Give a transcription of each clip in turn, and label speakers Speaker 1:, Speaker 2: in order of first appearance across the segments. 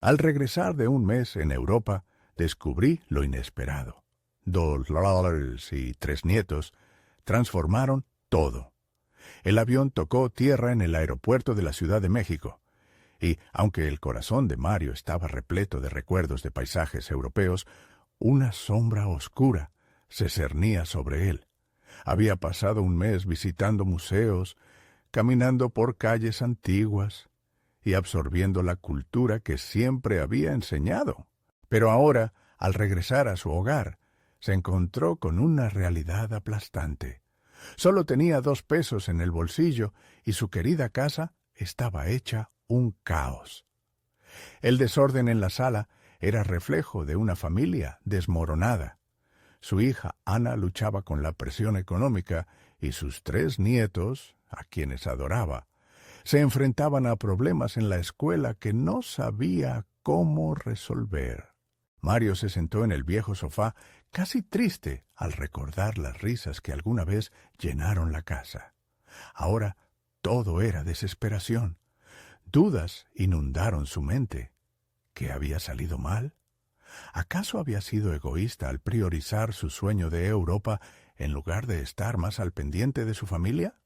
Speaker 1: Al regresar de un mes en Europa, descubrí lo inesperado. $2 y 3 nietos transformaron todo. El avión tocó tierra en el aeropuerto de la Ciudad de México, y, aunque el corazón de Mario estaba repleto de recuerdos de paisajes europeos, una sombra oscura se cernía sobre él. Había pasado un mes visitando museos, caminando por calles antiguas y absorbiendo la cultura que siempre había enseñado. Pero ahora, al regresar a su hogar, se encontró con una realidad aplastante. Solo tenía 2 pesos en el bolsillo y su querida casa estaba hecha un caos. El desorden en la sala era reflejo de una familia desmoronada. Su hija Ana luchaba con la presión económica y sus 3 nietos, a quienes adoraba, se enfrentaban a problemas en la escuela que no sabía cómo resolver. Mario se sentó en el viejo sofá, casi triste al recordar las risas que alguna vez llenaron la casa. Ahora todo era desesperación. Dudas inundaron su mente. ¿Qué había salido mal? ¿Acaso había sido egoísta al priorizar su sueño de Europa en lugar de estar más al pendiente de su familia?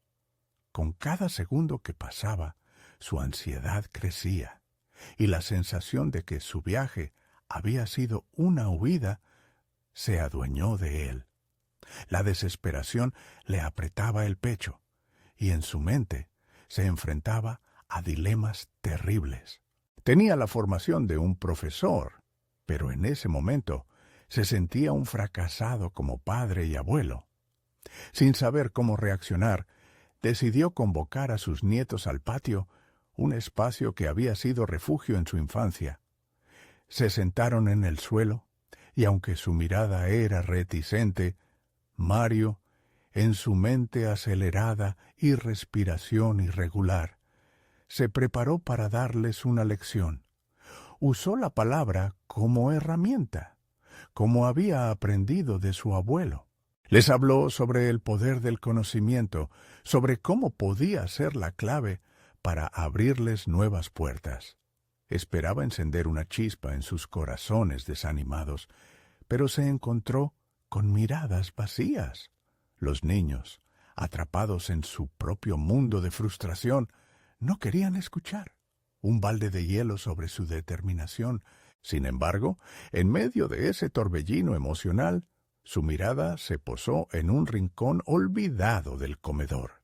Speaker 1: Con cada segundo que pasaba, su ansiedad crecía, y la sensación de que su viaje había sido una huida se adueñó de él. La desesperación le apretaba el pecho, y en su mente se enfrentaba a dilemas terribles. Tenía la formación de un profesor, pero en ese momento se sentía un fracasado como padre y abuelo. Sin saber cómo reaccionar, decidió convocar a sus nietos al patio, un espacio que había sido refugio en su infancia. Se sentaron en el suelo, y aunque su mirada era reticente, Mario, en su mente acelerada y respiración irregular, se preparó para darles una lección. Usó la palabra como herramienta, como había aprendido de su abuelo. Les habló sobre el poder del conocimiento, sobre cómo podía ser la clave para abrirles nuevas puertas. Esperaba encender una chispa en sus corazones desanimados, pero se encontró con miradas vacías. Los niños, atrapados en su propio mundo de frustración, no querían escuchar. Un balde de hielo sobre su determinación. Sin embargo, en medio de ese torbellino emocional, su mirada se posó en un rincón olvidado del comedor,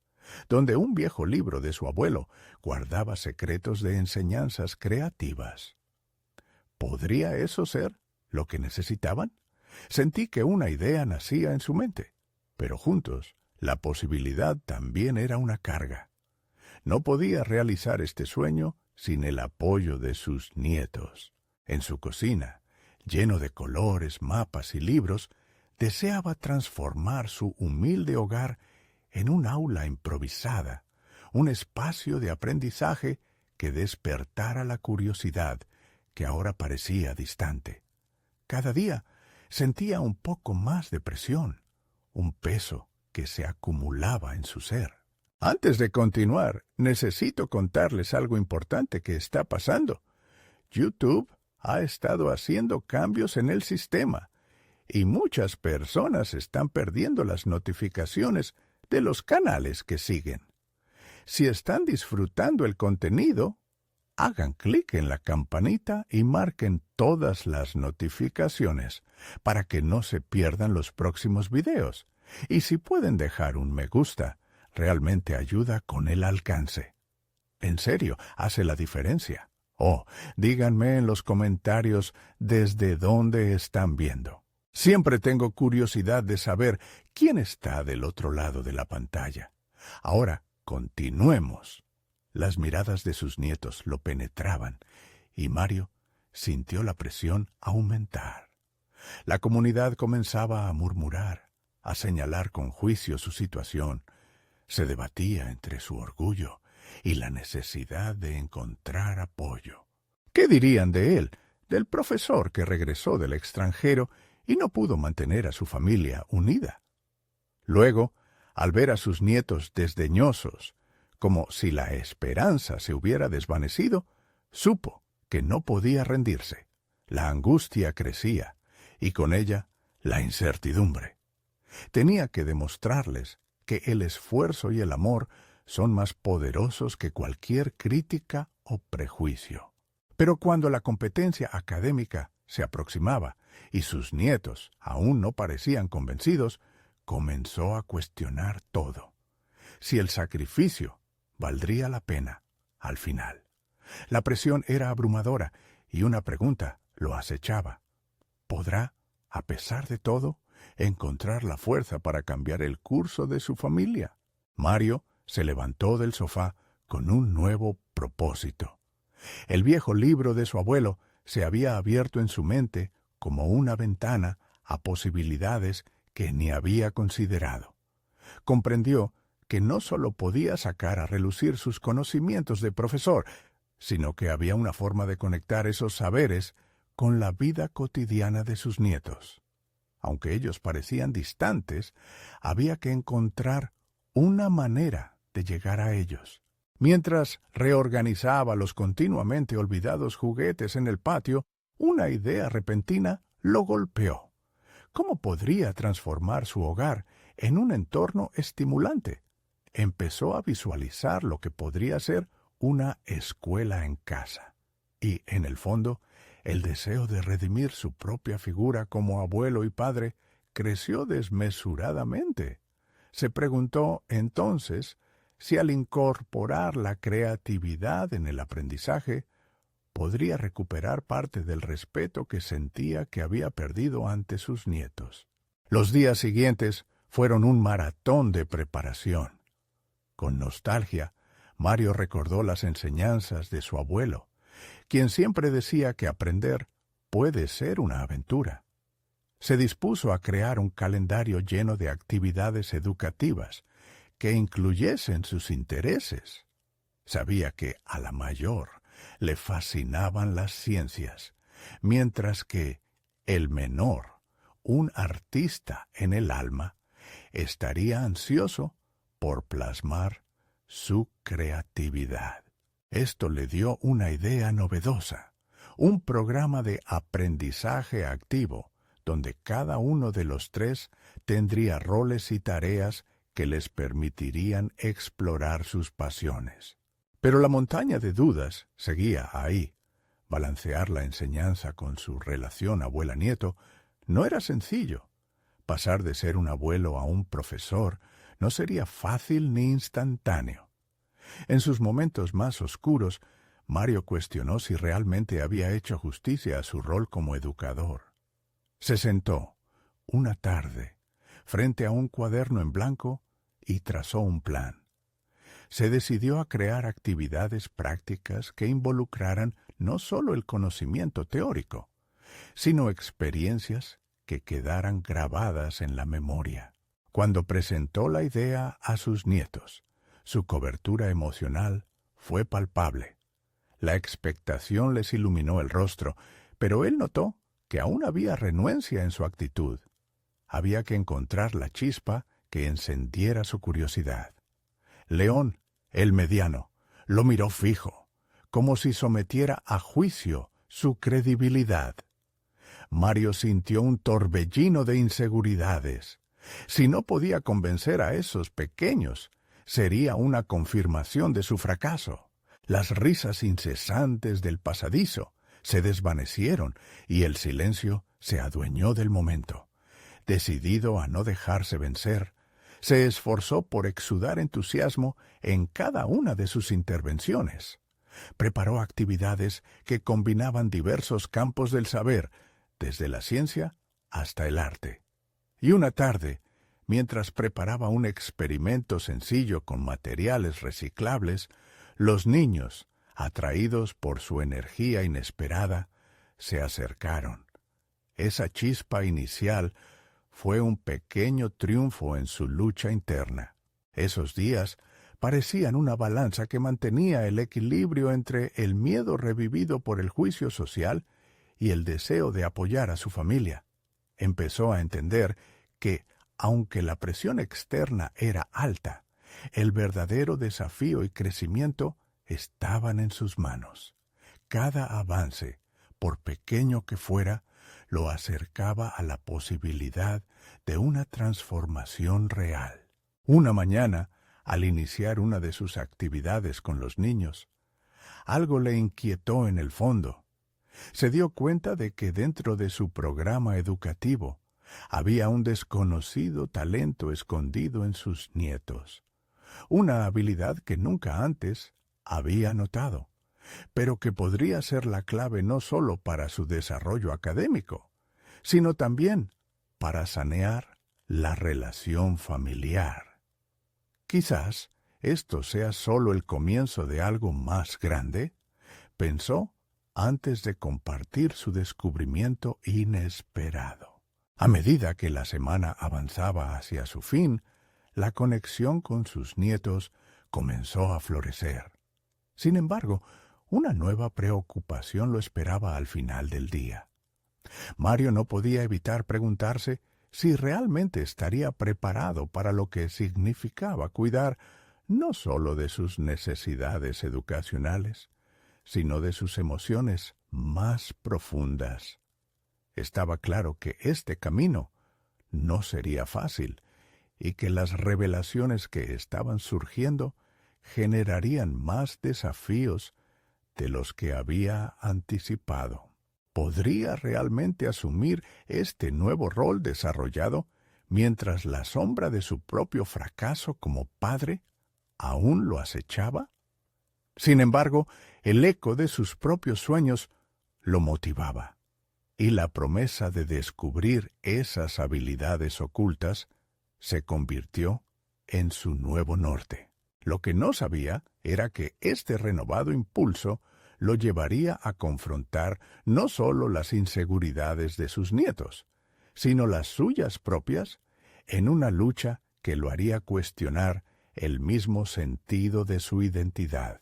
Speaker 1: donde un viejo libro de su abuelo guardaba secretos de enseñanzas creativas. ¿Podría eso ser lo que necesitaban? Sentí que una idea nacía en su mente, pero juntos la posibilidad también era una carga. No podía realizar este sueño sin el apoyo de sus nietos. En su cocina, lleno de colores, mapas y libros, deseaba transformar su humilde hogar en un aula improvisada, un espacio de aprendizaje que despertara la curiosidad que ahora parecía distante. Cada día sentía un poco más de presión, un peso que se acumulaba en su ser. Antes de continuar, necesito contarles algo importante que está pasando. YouTube ha estado haciendo cambios en el sistema y muchas personas están perdiendo las notificaciones de los canales que siguen. Si están disfrutando el contenido, hagan clic en la campanita y marquen todas las notificaciones para que no se pierdan los próximos videos. Y si pueden dejar un me gusta, realmente ayuda con el alcance. En serio, hace la diferencia. Oh, díganme en los comentarios desde dónde están viendo. Siempre tengo curiosidad de saber quién está del otro lado de la pantalla. Ahora, continuemos. Las miradas de sus nietos lo penetraban, y Mario sintió la presión aumentar. La comunidad comenzaba a murmurar, a señalar con juicio su situación. Se debatía entre su orgullo y la necesidad de encontrar apoyo. ¿Qué dirían de él, del profesor que regresó del extranjero y no pudo mantener a su familia unida? Luego, al ver a sus nietos desdeñosos, como si la esperanza se hubiera desvanecido, supo que no podía rendirse. La angustia crecía, y con ella la incertidumbre. Tenía que demostrarles que el esfuerzo y el amor son más poderosos que cualquier crítica o prejuicio. Pero cuando la competencia académica se aproximaba y sus nietos aún no parecían convencidos, comenzó a cuestionar todo. Si el sacrificio valdría la pena al final. La presión era abrumadora y una pregunta lo acechaba. ¿Podrá, a pesar de todo, encontrar la fuerza para cambiar el curso de su familia? Mario se levantó del sofá con un nuevo propósito. El viejo libro de su abuelo se había abierto en su mente como una ventana a posibilidades que ni había considerado. Comprendió que no solo podía sacar a relucir sus conocimientos de profesor, sino que había una forma de conectar esos saberes con la vida cotidiana de sus nietos. Aunque ellos parecían distantes, había que encontrar una manera de llegar a ellos. Mientras reorganizaba los continuamente olvidados juguetes en el patio, una idea repentina lo golpeó. ¿Cómo podría transformar su hogar en un entorno estimulante? Empezó a visualizar lo que podría ser una escuela en casa. Y, en el fondo, el deseo de redimir su propia figura como abuelo y padre creció desmesuradamente. Se preguntó, entonces, si al incorporar la creatividad en el aprendizaje, podría recuperar parte del respeto que sentía que había perdido ante sus nietos. Los días siguientes fueron un maratón de preparación. Con nostalgia, Mario recordó las enseñanzas de su abuelo, quien siempre decía que aprender puede ser una aventura. Se dispuso a crear un calendario lleno de actividades educativas que incluyesen sus intereses. Sabía que a la mayor le fascinaban las ciencias, mientras que el menor, un artista en el alma, estaría ansioso por plasmar su creatividad. Esto le dio una idea novedosa, un programa de aprendizaje activo, donde cada uno de los tres tendría roles y tareas que les permitirían explorar sus pasiones. Pero la montaña de dudas seguía ahí. Balancear la enseñanza con su relación abuela-nieto no era sencillo. Pasar de ser un abuelo a un profesor no sería fácil ni instantáneo. En sus momentos más oscuros, Mario cuestionó si realmente había hecho justicia a su rol como educador. Se sentó, una tarde, frente a un cuaderno en blanco y trazó un plan. Se decidió a crear actividades prácticas que involucraran no solo el conocimiento teórico, sino experiencias que quedaran grabadas en la memoria. Cuando presentó la idea a sus nietos, su cobertura emocional fue palpable. La expectación les iluminó el rostro, pero él notó que aún había renuencia en su actitud. Había que encontrar la chispa que encendiera su curiosidad. León, el mediano, lo miró fijo, como si sometiera a juicio su credibilidad. Mario sintió un torbellino de inseguridades. Si no podía convencer a esos pequeños, sería una confirmación de su fracaso. Las risas incesantes del pasadizo se desvanecieron y el silencio se adueñó del momento. Decidido a no dejarse vencer, se esforzó por exudar entusiasmo en cada una de sus intervenciones. Preparó actividades que combinaban diversos campos del saber, desde la ciencia hasta el arte. Y una tarde, mientras preparaba un experimento sencillo con materiales reciclables, los niños, atraídos por su energía inesperada, se acercaron. Esa chispa inicial fue un pequeño triunfo en su lucha interna. Esos días parecían una balanza que mantenía el equilibrio entre el miedo revivido por el juicio social y el deseo de apoyar a su familia. Empezó a entender que, aunque la presión externa era alta, el verdadero desafío y crecimiento estaban en sus manos. cada avance, por pequeño que fuera, lo acercaba a la posibilidad de una transformación real. Una mañana, al iniciar una de sus actividades con los niños, algo le inquietó en el fondo. Se dio cuenta de que dentro de su programa educativo había un desconocido talento escondido en sus nietos, una habilidad que nunca antes había notado, pero que podría ser la clave no solo para su desarrollo académico, sino también para sanear la relación familiar. Quizás esto sea solo el comienzo de algo más grande, pensó antes de compartir su descubrimiento inesperado. A medida que la semana avanzaba hacia su fin, la conexión con sus nietos comenzó a florecer. Sin embargo, una nueva preocupación lo esperaba al final del día. Mario no podía evitar preguntarse si realmente estaría preparado para lo que significaba cuidar no solo de sus necesidades educacionales, sino de sus emociones más profundas. Estaba claro que este camino no sería fácil y que las revelaciones que estaban surgiendo generarían más desafíos de los que había anticipado. ¿Podría realmente asumir este nuevo rol desarrollado mientras la sombra de su propio fracaso como padre aún lo acechaba? Sin embargo, el eco de sus propios sueños lo motivaba, y la promesa de descubrir esas habilidades ocultas se convirtió en su nuevo norte. Lo que no sabía era que este renovado impulso lo llevaría a confrontar no solo las inseguridades de sus nietos, sino las suyas propias, en una lucha que lo haría cuestionar el mismo sentido de su identidad.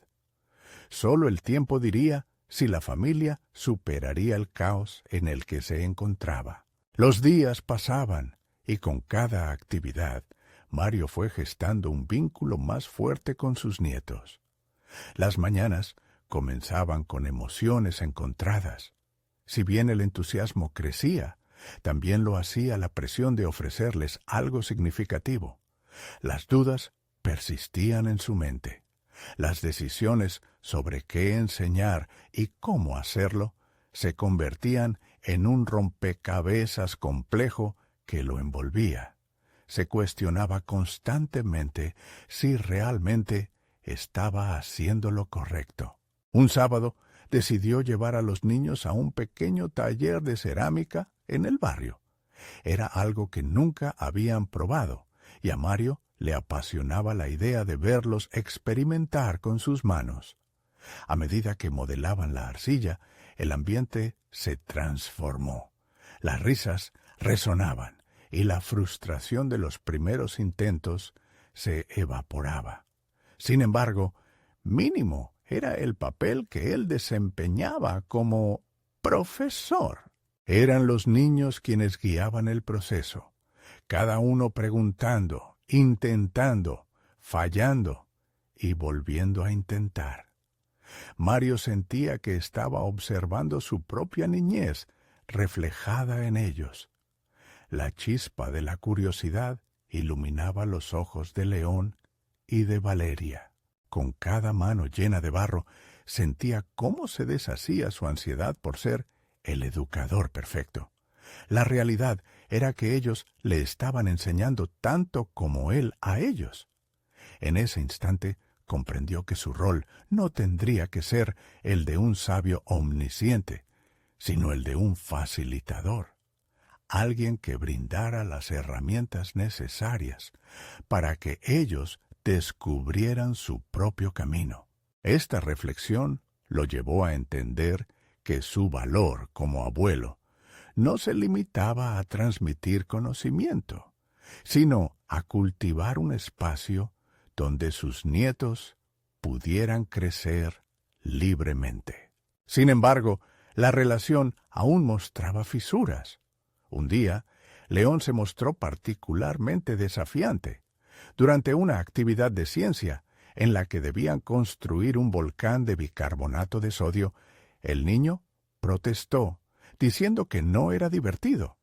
Speaker 1: Solo el tiempo diría si la familia superaría el caos en el que se encontraba. Los días pasaban, y con cada actividad, Mario fue gestando un vínculo más fuerte con sus nietos. Las mañanas comenzaban con emociones encontradas. Si bien el entusiasmo crecía, también lo hacía la presión de ofrecerles algo significativo. Las dudas persistían en su mente. Las decisiones sobre qué enseñar y cómo hacerlo se convertían en un rompecabezas complejo que lo envolvía. Se cuestionaba constantemente si realmente estaba haciendo lo correcto. Un sábado decidió llevar a los niños a un pequeño taller de cerámica en el barrio. Era algo que nunca habían probado, y a Mario le apasionaba la idea de verlos experimentar con sus manos. A medida que modelaban la arcilla, el ambiente se transformó. Las risas resonaban y la frustración de los primeros intentos se evaporaba. Sin embargo, mínimo era el papel que él desempeñaba como profesor. Eran los niños quienes guiaban el proceso, cada uno preguntando, intentando, fallando y volviendo a intentar. Mario sentía que estaba observando su propia niñez reflejada en ellos. La chispa de la curiosidad iluminaba los ojos de León y de Valeria. Con cada mano llena de barro, sentía cómo se deshacía su ansiedad por ser el educador perfecto. La realidad era que ellos le estaban enseñando tanto como él a ellos. En ese instante comprendió que su rol no tendría que ser el de un sabio omnisciente, sino el de un facilitador, alguien que brindara las herramientas necesarias para que ellos descubrieran su propio camino. Esta reflexión lo llevó a entender que su valor como abuelo no se limitaba a transmitir conocimiento, sino a cultivar un espacio donde sus nietos pudieran crecer libremente. Sin embargo, la relación aún mostraba fisuras. Un día, León se mostró particularmente desafiante. Durante una actividad de ciencia, en la que debían construir un volcán de bicarbonato de sodio, El niño protestó, diciendo que no era divertido.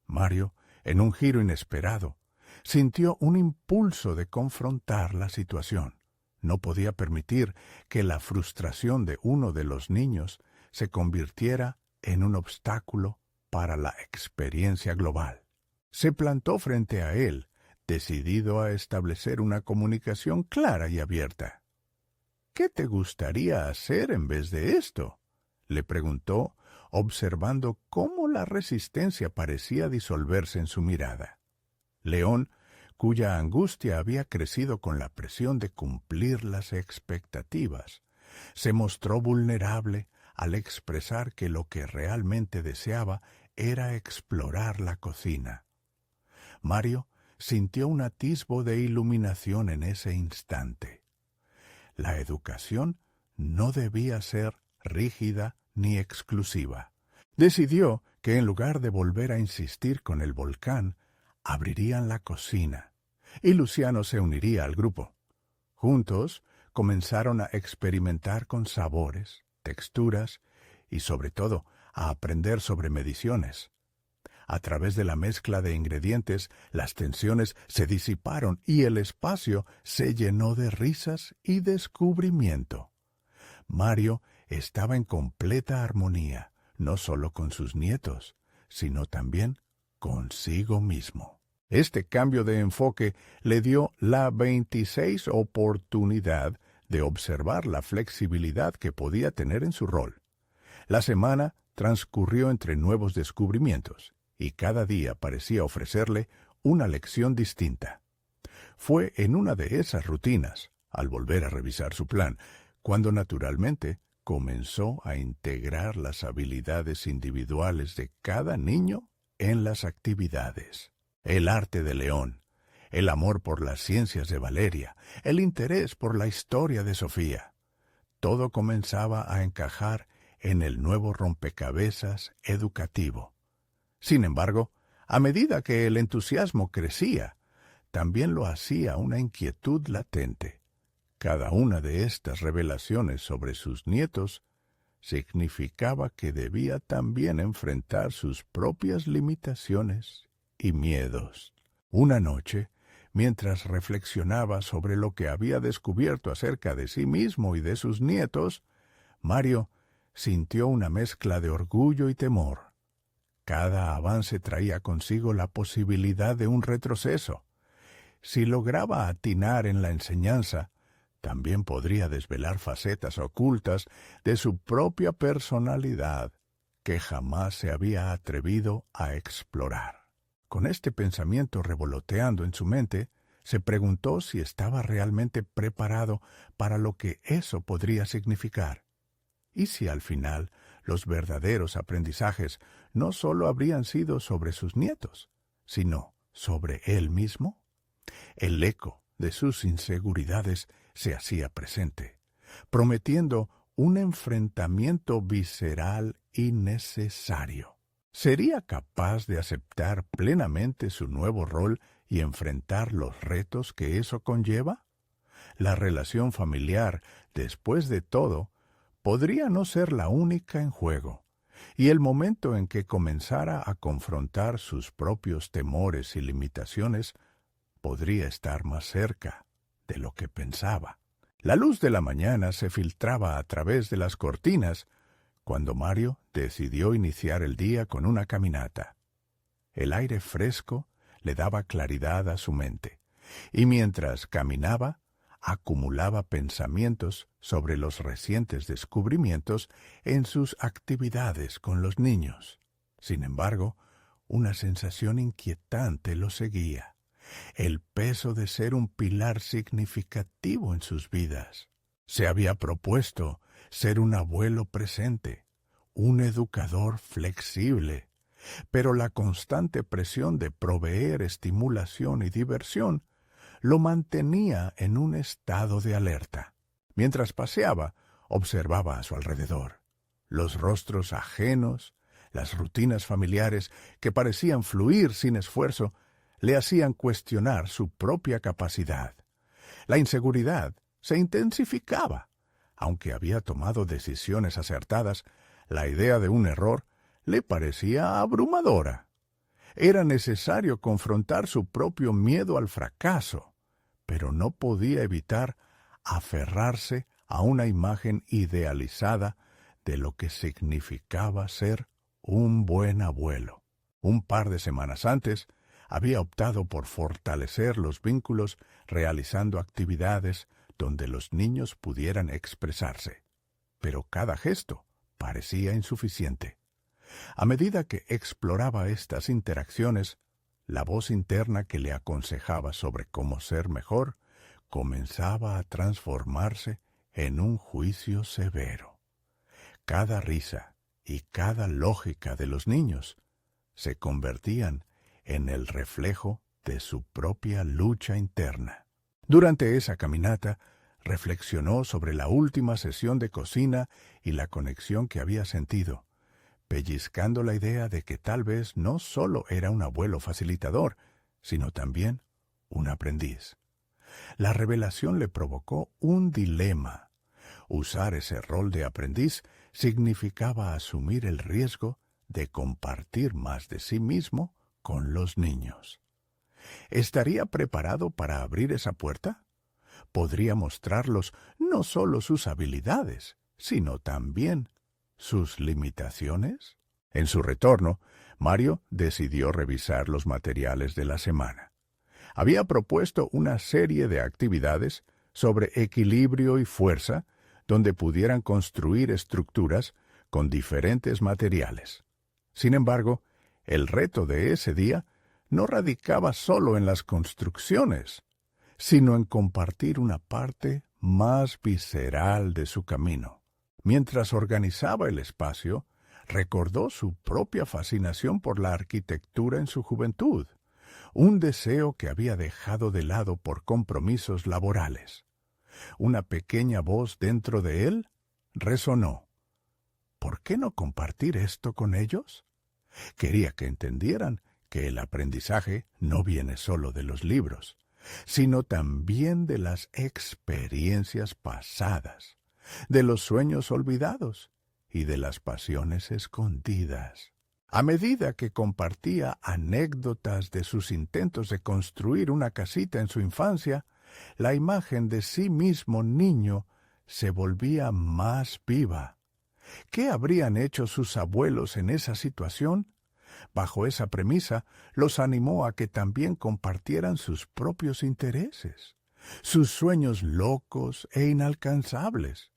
Speaker 1: Mario, en un giro inesperado, sintió un impulso de confrontar la situación. No podía permitir que la frustración de uno de los niños se convirtiera en un obstáculo para la experiencia global. Se plantó frente a él, decidido a establecer una comunicación clara y abierta. «¿Qué te gustaría hacer en vez de esto?», le preguntó, observando cómo la resistencia parecía disolverse en su mirada. León, cuya angustia había crecido con la presión de cumplir las expectativas, se mostró vulnerable al expresar que lo que realmente deseaba era explorar la cocina. Mario sintió un atisbo de iluminación en ese instante. La educación no debía ser rígida ni exclusiva. Decidió que en lugar de volver a insistir con el volcán, abrirían la cocina, y Luciano se uniría al grupo. Juntos comenzaron a experimentar con sabores, texturas y, sobre todo, a aprender sobre mediciones. A través de la mezcla de ingredientes, las tensiones se disiparon y el espacio se llenó de risas y descubrimiento. Mario estaba en completa armonía, no solo con sus nietos, sino también consigo mismo. Este cambio de enfoque le dio la 26 oportunidad de observar la flexibilidad que podía tener en su rol. La semana transcurrió entre nuevos descubrimientos, y cada día parecía ofrecerle una lección distinta. Fue en una de esas rutinas, al volver a revisar su plan, cuando naturalmente comenzó a integrar las habilidades individuales de cada niño en las actividades. El arte de León, el amor por las ciencias de Valeria, el interés por la historia de Sofía. Todo comenzaba a encajar en el nuevo rompecabezas educativo. Sin embargo, a medida que el entusiasmo crecía, también lo hacía una inquietud latente. Cada una de estas revelaciones sobre sus nietos significaba que debía también enfrentar sus propias limitaciones y miedos. Una noche, mientras reflexionaba sobre lo que había descubierto acerca de sí mismo y de sus nietos, Mario sintió una mezcla de orgullo y temor. Cada avance traía consigo la posibilidad de un retroceso. Si lograba atinar en la enseñanza, también podría desvelar facetas ocultas de su propia personalidad que jamás se había atrevido a explorar. Con este pensamiento revoloteando en su mente, se preguntó si estaba realmente preparado para lo que eso podría significar. Y si al final los verdaderos aprendizajes no solo habrían sido sobre sus nietos, sino sobre él mismo. El eco de sus inseguridades se hacía presente, prometiendo un enfrentamiento visceral y necesario. ¿Sería capaz de aceptar plenamente su nuevo rol y enfrentar los retos que eso conlleva? La relación familiar, después de todo, podría no ser la única en juego, y el momento en que comenzara a confrontar sus propios temores y limitaciones podría estar más cerca de lo que pensaba. La luz de la mañana se filtraba a través de las cortinas cuando Mario decidió iniciar el día con una caminata. El aire fresco le daba claridad a su mente, y mientras caminaba, acumulaba pensamientos sobre los recientes descubrimientos en sus actividades con los niños. Sin embargo, una sensación inquietante lo seguía: el peso de ser un pilar significativo en sus vidas. Se había propuesto ser un abuelo presente, un educador flexible, pero la constante presión de proveer estimulación y diversión lo mantenía en un estado de alerta. Mientras paseaba, observaba a su alrededor. Los rostros ajenos, las rutinas familiares que parecían fluir sin esfuerzo, le hacían cuestionar su propia capacidad. La inseguridad se intensificaba. Aunque había tomado decisiones acertadas, La idea de un error le parecía abrumadora. Era necesario confrontar su propio miedo al fracaso, pero no podía evitar aferrarse a una imagen idealizada de lo que significaba ser un buen abuelo. Un par de semanas antes, había optado por fortalecer los vínculos realizando actividades donde los niños pudieran expresarse. Pero cada gesto parecía insuficiente. A medida que exploraba estas interacciones, la voz interna que le aconsejaba sobre cómo ser mejor comenzaba a transformarse en un juicio severo. Cada risa y cada lógica de los niños se convertían en el reflejo de su propia lucha interna. Durante esa caminata, reflexionó sobre la última sesión de cocina y la conexión que había sentido, pellizcando la idea de que tal vez no solo era un abuelo facilitador, sino también un aprendiz. La revelación le provocó un dilema. Usar ese rol de aprendiz significaba asumir el riesgo de compartir más de sí mismo con los niños. ¿Estaría preparado para abrir esa puerta? Podría mostrarlos no solo sus habilidades, sino también sus limitaciones. En su retorno, Mario decidió revisar los materiales de la semana. Había propuesto una serie de actividades sobre equilibrio y fuerza donde pudieran construir estructuras con diferentes materiales. Sin embargo, el reto de ese día no radicaba solo en las construcciones, sino en compartir una parte más visceral de su camino. Mientras organizaba el espacio, recordó su propia fascinación por la arquitectura en su juventud, un deseo que había dejado de lado por compromisos laborales. Una pequeña voz dentro de él resonó. ¿Por qué no compartir esto con ellos? Quería que entendieran que el aprendizaje no viene solo de los libros, sino también de las experiencias pasadas, de los sueños olvidados y de las pasiones escondidas. A medida que compartía anécdotas de sus intentos de construir una casita en su infancia, la imagen de sí mismo niño se volvía más viva. ¿Qué habrían hecho sus abuelos en esa situación? Bajo esa premisa, los animó a que también compartieran sus propios intereses, sus sueños locos e inalcanzables.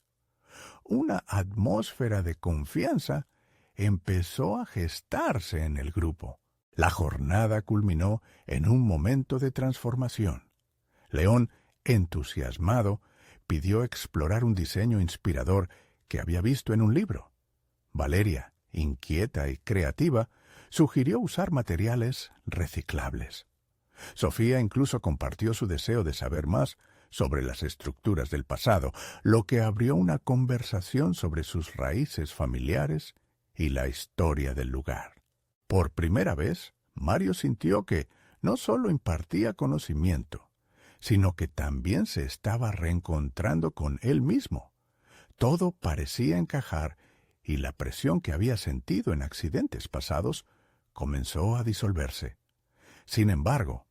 Speaker 1: Una atmósfera de confianza empezó a gestarse en el grupo. La jornada culminó en un momento de transformación. León, entusiasmado, pidió explorar un diseño inspirador que había visto en un libro. Valeria, inquieta y creativa, sugirió usar materiales reciclables. Sofía incluso compartió su deseo de saber más sobre las estructuras del pasado, lo que abrió una conversación sobre sus raíces familiares y la historia del lugar. Por primera vez, Mario sintió que no solo impartía conocimiento, sino que también se estaba reencontrando con él mismo. Todo parecía encajar y la presión que había sentido en accidentes pasados comenzó a disolverse. Sin embargo,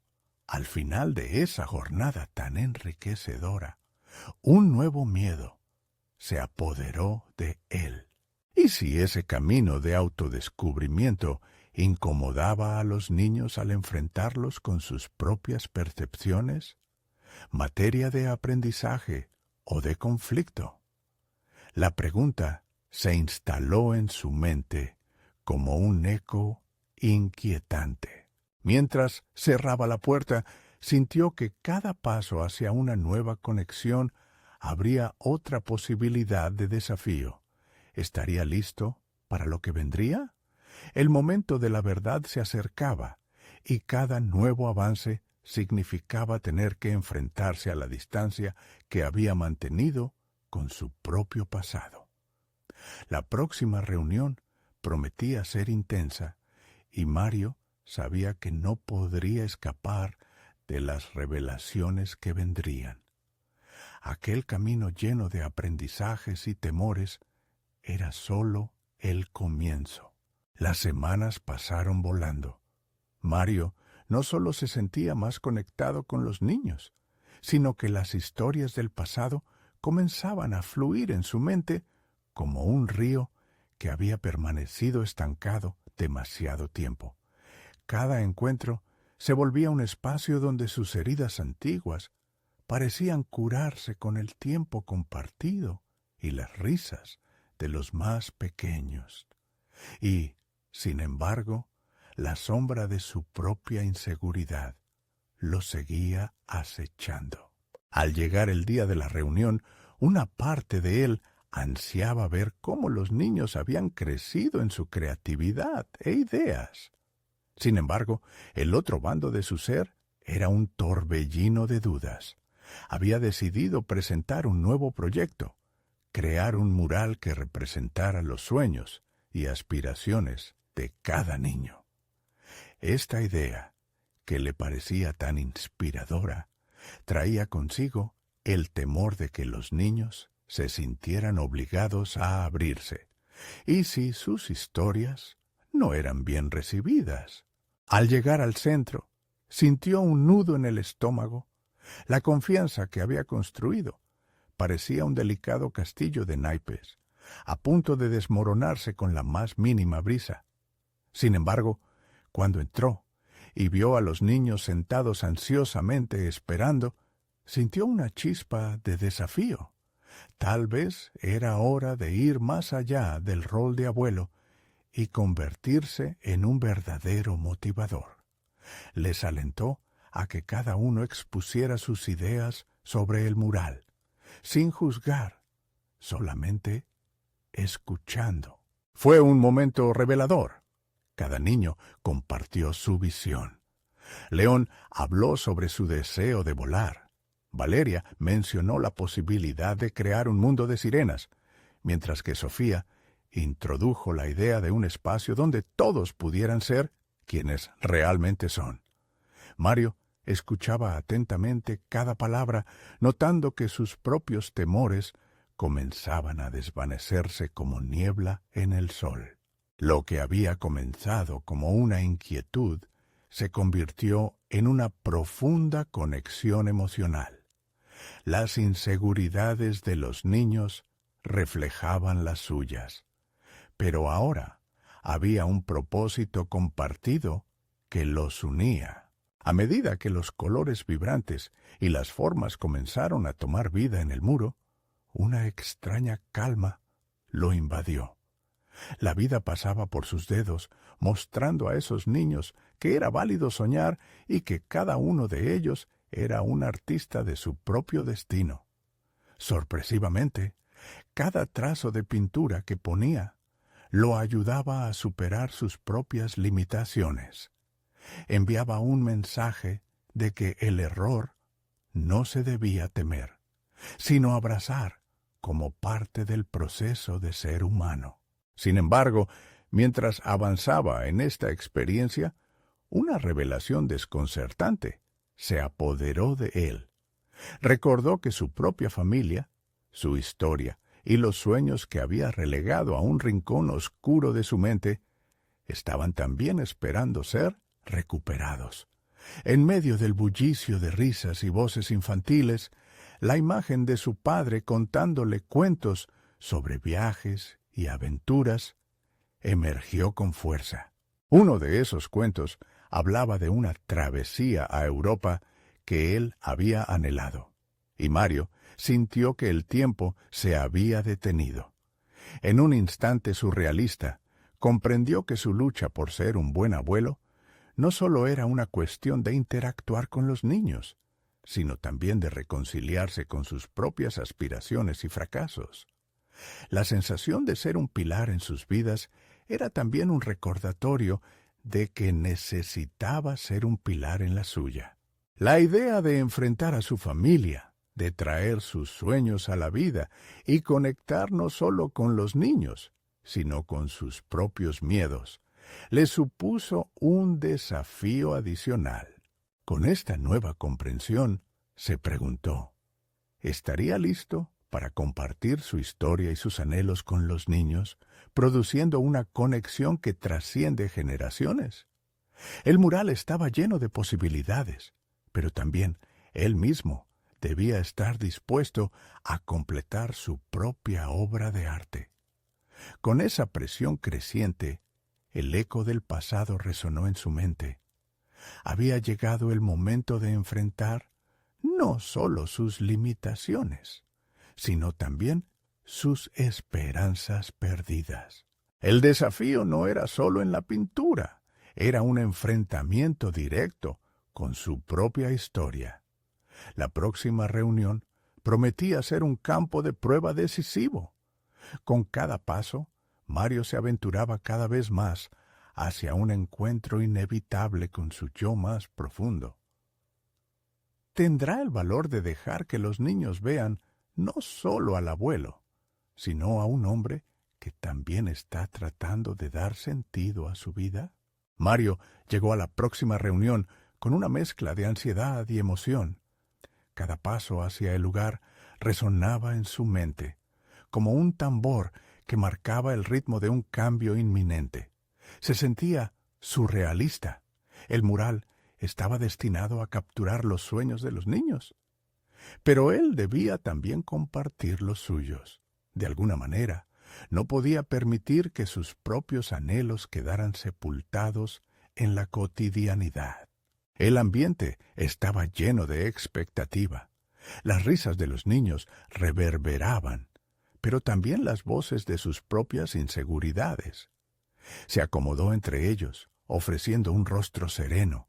Speaker 1: al final de esa jornada tan enriquecedora, un nuevo miedo se apoderó de él. ¿Y si ese camino de autodescubrimiento incomodaba a los niños al enfrentarlos con sus propias percepciones? ¿Materia de aprendizaje o de conflicto? La pregunta se instaló en su mente como un eco inquietante. Mientras cerraba la puerta, sintió que cada paso hacia una nueva conexión habría otra posibilidad de desafío. ¿Estaría listo para lo que vendría? El momento de la verdad se acercaba, y cada nuevo avance significaba tener que enfrentarse a la distancia que había mantenido con su propio pasado. La próxima reunión prometía ser intensa, y Mario sabía que no podría escapar de las revelaciones que vendrían. Aquel camino lleno de aprendizajes y temores era solo el comienzo. Las semanas pasaron volando. Mario no solo se sentía más conectado con los niños, sino que las historias del pasado comenzaban a fluir en su mente como un río que había permanecido estancado demasiado tiempo. Cada encuentro se volvía un espacio donde sus heridas antiguas parecían curarse con el tiempo compartido y las risas de los más pequeños. Y, sin embargo, la sombra de su propia inseguridad lo seguía acechando. Al llegar el día de la reunión, una parte de él ansiaba ver cómo los niños habían crecido en su creatividad e ideas. Sin embargo, el otro bando de su ser era un torbellino de dudas. Había decidido presentar un nuevo proyecto, crear un mural que representara los sueños y aspiraciones de cada niño. Esta idea, que le parecía tan inspiradora, traía consigo el temor de que los niños se sintieran obligados a abrirse, y si sus historias no eran bien recibidas. Al llegar al centro, sintió un nudo en el estómago. La confianza que había construido parecía un delicado castillo de naipes, a punto de desmoronarse con la más mínima brisa. Sin embargo, cuando entró y vio a los niños sentados ansiosamente esperando, sintió una chispa de desafío. Tal vez era hora de ir más allá del rol de abuelo y convertirse en un verdadero motivador. Les alentó a que cada uno expusiera sus ideas sobre el mural, sin juzgar, solamente escuchando. Fue un momento revelador. Cada niño compartió su visión. León habló sobre su deseo de volar. Valeria mencionó la posibilidad de crear un mundo de sirenas, mientras que Sofía introdujo la idea de un espacio donde todos pudieran ser quienes realmente son. Mario escuchaba atentamente cada palabra, notando que sus propios temores comenzaban a desvanecerse como niebla en el sol. Lo que había comenzado como una inquietud se convirtió en una profunda conexión emocional. Las inseguridades de los niños reflejaban las suyas, pero ahora había un propósito compartido que los unía. A medida que los colores vibrantes y las formas comenzaron a tomar vida en el muro, una extraña calma lo invadió. La vida pasaba por sus dedos, mostrando a esos niños que era válido soñar y que cada uno de ellos era un artista de su propio destino. Sorpresivamente, cada trazo de pintura que ponía lo ayudaba a superar sus propias limitaciones. Enviaba un mensaje de que el error no se debía temer, sino abrazar como parte del proceso de ser humano. Sin embargo, mientras avanzaba en esta experiencia, una revelación desconcertante se apoderó de él. Recordó que su propia familia, su historia y los sueños que había relegado a un rincón oscuro de su mente estaban también esperando ser recuperados. En medio del bullicio de risas y voces infantiles, la imagen de su padre contándole cuentos sobre viajes y aventuras emergió con fuerza. Uno de esos cuentos hablaba de una travesía a Europa que él había anhelado, y Mario sintió que el tiempo se había detenido. En un instante surrealista, comprendió que su lucha por ser un buen abuelo no solo era una cuestión de interactuar con los niños, sino también de reconciliarse con sus propias aspiraciones y fracasos. La sensación de ser un pilar en sus vidas era también un recordatorio de que necesitaba ser un pilar en la suya. La idea de enfrentar a su familia, de traer sus sueños a la vida y conectar no solo con los niños, sino con sus propios miedos, le supuso un desafío adicional. Con esta nueva comprensión, se preguntó, ¿estaría listo para compartir su historia y sus anhelos con los niños, produciendo una conexión que trasciende generaciones. El mural estaba lleno de posibilidades, pero también él mismo debía estar dispuesto a completar su propia obra de arte. Con esa presión creciente, el eco del pasado resonó en su mente. Había llegado el momento de enfrentar no solo sus limitaciones, sino también sus esperanzas perdidas. El desafío no era solo en la pintura, era un enfrentamiento directo con su propia historia. La próxima reunión prometía ser un campo de prueba decisivo. Con cada paso, Mario se aventuraba cada vez más hacia un encuentro inevitable con su yo más profundo. Tendrá el valor de dejar que los niños vean no solo al abuelo, sino a un hombre que también está tratando de dar sentido a su vida. Mario llegó a la próxima reunión con una mezcla de ansiedad y emoción. Cada paso hacia el lugar resonaba en su mente, como un tambor que marcaba el ritmo de un cambio inminente. Se sentía surrealista. El mural estaba destinado a capturar los sueños de los niños. Pero él debía también compartir los suyos. De alguna manera, no podía permitir que sus propios anhelos quedaran sepultados en la cotidianidad. El ambiente estaba lleno de expectativa. Las risas de los niños reverberaban, pero también las voces de sus propias inseguridades. Se acomodó entre ellos, ofreciendo un rostro sereno,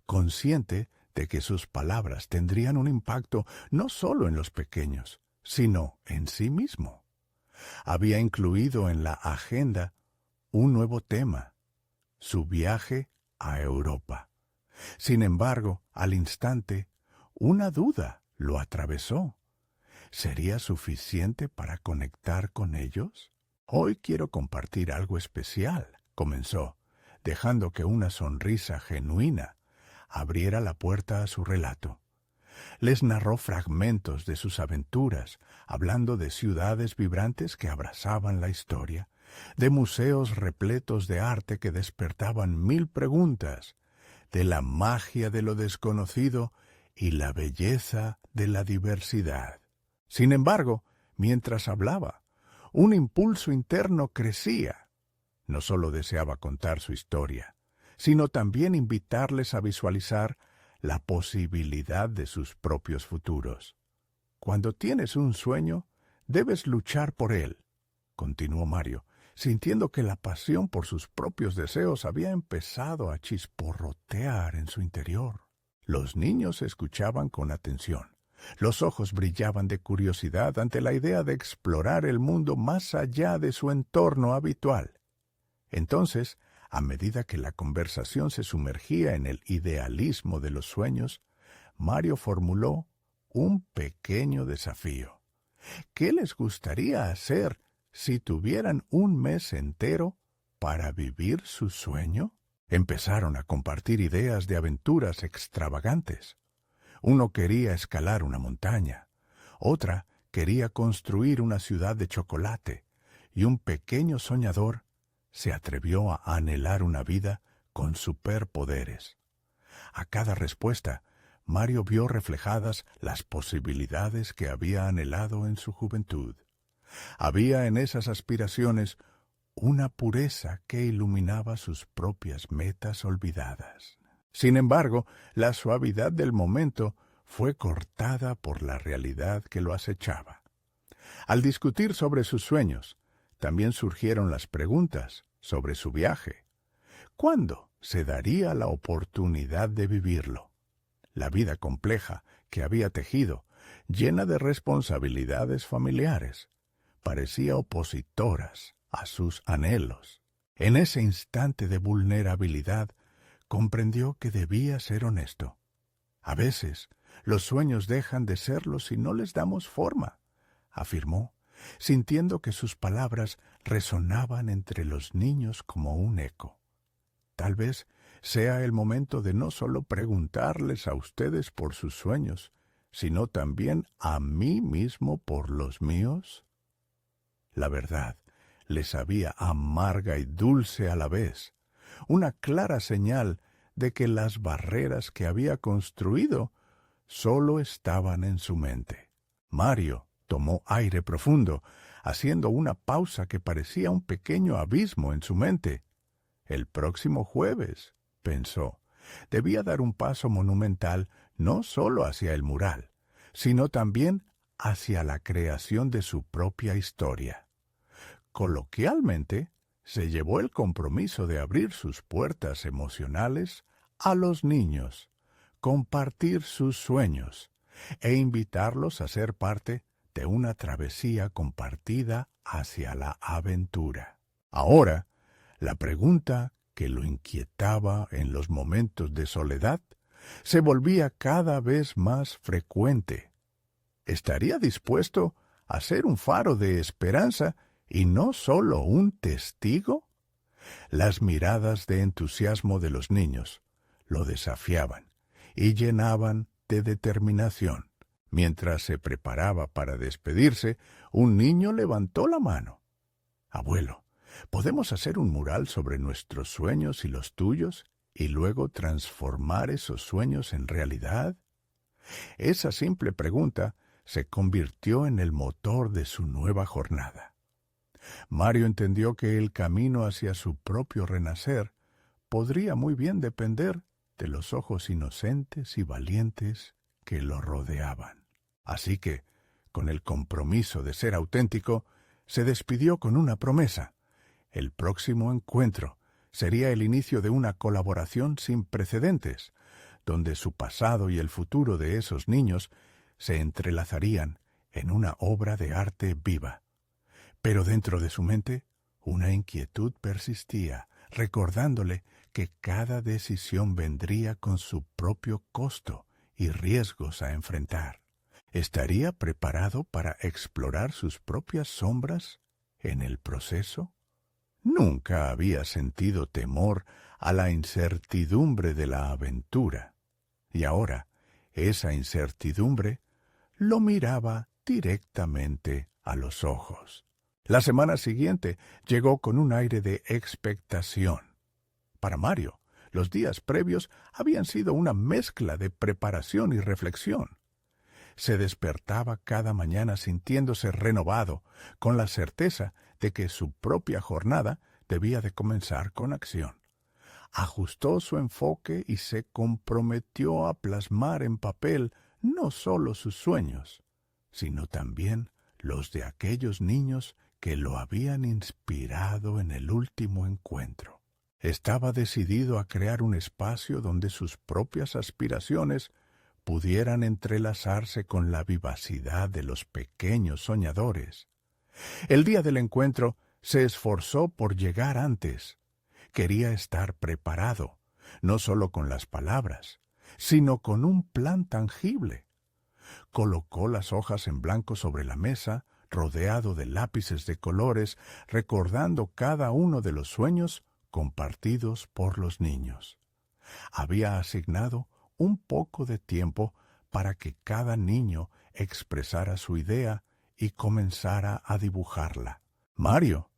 Speaker 1: consciente de que sus palabras tendrían un impacto no solo en los pequeños, sino en sí mismo. Había incluido en la agenda un nuevo tema, su viaje a Europa. Sin embargo, al instante, una duda lo atravesó. ¿Sería suficiente para conectar con ellos? Hoy quiero compartir algo especial, comenzó, dejando que una sonrisa genuina abriera la puerta a su relato. Les narró fragmentos de sus aventuras, hablando de ciudades vibrantes que abrazaban la historia, de museos repletos de arte que despertaban mil preguntas, de la magia de lo desconocido y la belleza de la diversidad. Sin embargo, mientras hablaba, un impulso interno crecía. No solo deseaba contar su historia, sino también invitarles a visualizar la posibilidad de sus propios futuros. Cuando tienes un sueño, debes luchar por él, continuó Mario, sintiendo que la pasión por sus propios deseos había empezado a chisporrotear en su interior. Los niños escuchaban con atención. Los ojos brillaban de curiosidad ante la idea de explorar el mundo más allá de su entorno habitual. Entonces, a medida que la conversación se sumergía en el idealismo de los sueños, Mario formuló un pequeño desafío. ¿Qué les gustaría hacer si tuvieran un mes entero para vivir su sueño? Empezaron a compartir ideas de aventuras extravagantes. Uno quería escalar una montaña, otra quería construir una ciudad de chocolate, y un pequeño soñador se atrevió a anhelar una vida con superpoderes. A cada respuesta, Mario vio reflejadas las posibilidades que había anhelado en su juventud. Había en esas aspiraciones una pureza que iluminaba sus propias metas olvidadas. Sin embargo, la suavidad del momento fue cortada por la realidad que lo acechaba. Al discutir sobre sus sueños, también surgieron las preguntas sobre su viaje. ¿Cuándo se daría la oportunidad de vivirlo? La vida compleja que había tejido, llena de responsabilidades familiares, parecía opositoras a sus anhelos. En ese instante de vulnerabilidad, comprendió que debía ser honesto. A veces, los sueños dejan de serlo si no les damos forma, afirmó, sintiendo que sus palabras resonaban entre los niños como un eco. Tal vez sea el momento de no solo preguntarles a ustedes por sus sueños, sino también a mí mismo por los míos? La verdad le sabía amarga y dulce a la vez, una clara señal de que las barreras que había construido solo estaban en su mente. Mario tomó aire profundo, haciendo una pausa que parecía un pequeño abismo en su mente. El próximo jueves, pensó, debía dar un paso monumental no solo hacia el mural, sino también hacia la creación de su propia historia. Coloquialmente, se llevó el compromiso de abrir sus puertas emocionales a los niños, compartir sus sueños e invitarlos a ser parte de una travesía compartida hacia la aventura. Ahora, la pregunta que lo inquietaba en los momentos de soledad se volvía cada vez más frecuente. ¿Estaría dispuesto a ser un faro de esperanza y no solo un testigo? Las miradas de entusiasmo de los niños lo desafiaban y llenaban de determinación. Mientras se preparaba para despedirse, un niño levantó la mano. «Abuelo, ¿podemos hacer un mural sobre nuestros sueños y los tuyos y luego transformar esos sueños en realidad?» Esa simple pregunta se convirtió en el motor de su nueva jornada. Mario entendió que el camino hacia su propio renacer podría muy bien depender de los ojos inocentes y valientes que lo rodeaban. Así que, con el compromiso de ser auténtico, se despidió con una promesa. El próximo encuentro sería el inicio de una colaboración sin precedentes, donde su pasado y el futuro de esos niños se entrelazarían en una obra de arte viva. Pero dentro de su mente, una inquietud persistía, recordándole que cada decisión vendría con su propio costo y riesgos a enfrentar. ¿Estaría preparado para explorar sus propias sombras en el proceso? Nunca había sentido temor a la incertidumbre de la aventura, y ahora esa incertidumbre lo miraba directamente a los ojos. La semana siguiente llegó con un aire de expectación. Para Mario, los días previos habían sido una mezcla de preparación y reflexión. Se despertaba cada mañana sintiéndose renovado, con la certeza de que su propia jornada debía de comenzar con acción. Ajustó su enfoque y se comprometió a plasmar en papel no solo sus sueños, sino también los de aquellos niños que lo habían inspirado en el último encuentro. Estaba decidido a crear un espacio donde sus propias aspiraciones pudieran entrelazarse con la vivacidad de los pequeños soñadores. El día del encuentro se esforzó por llegar antes. Quería estar preparado, no solo con las palabras, sino con un plan tangible. Colocó las hojas en blanco sobre la mesa, rodeado de lápices de colores, recordando cada uno de los sueños compartidos por los niños. Había asignado un poco de tiempo para que cada niño expresara su idea y comenzara a dibujarla. Mario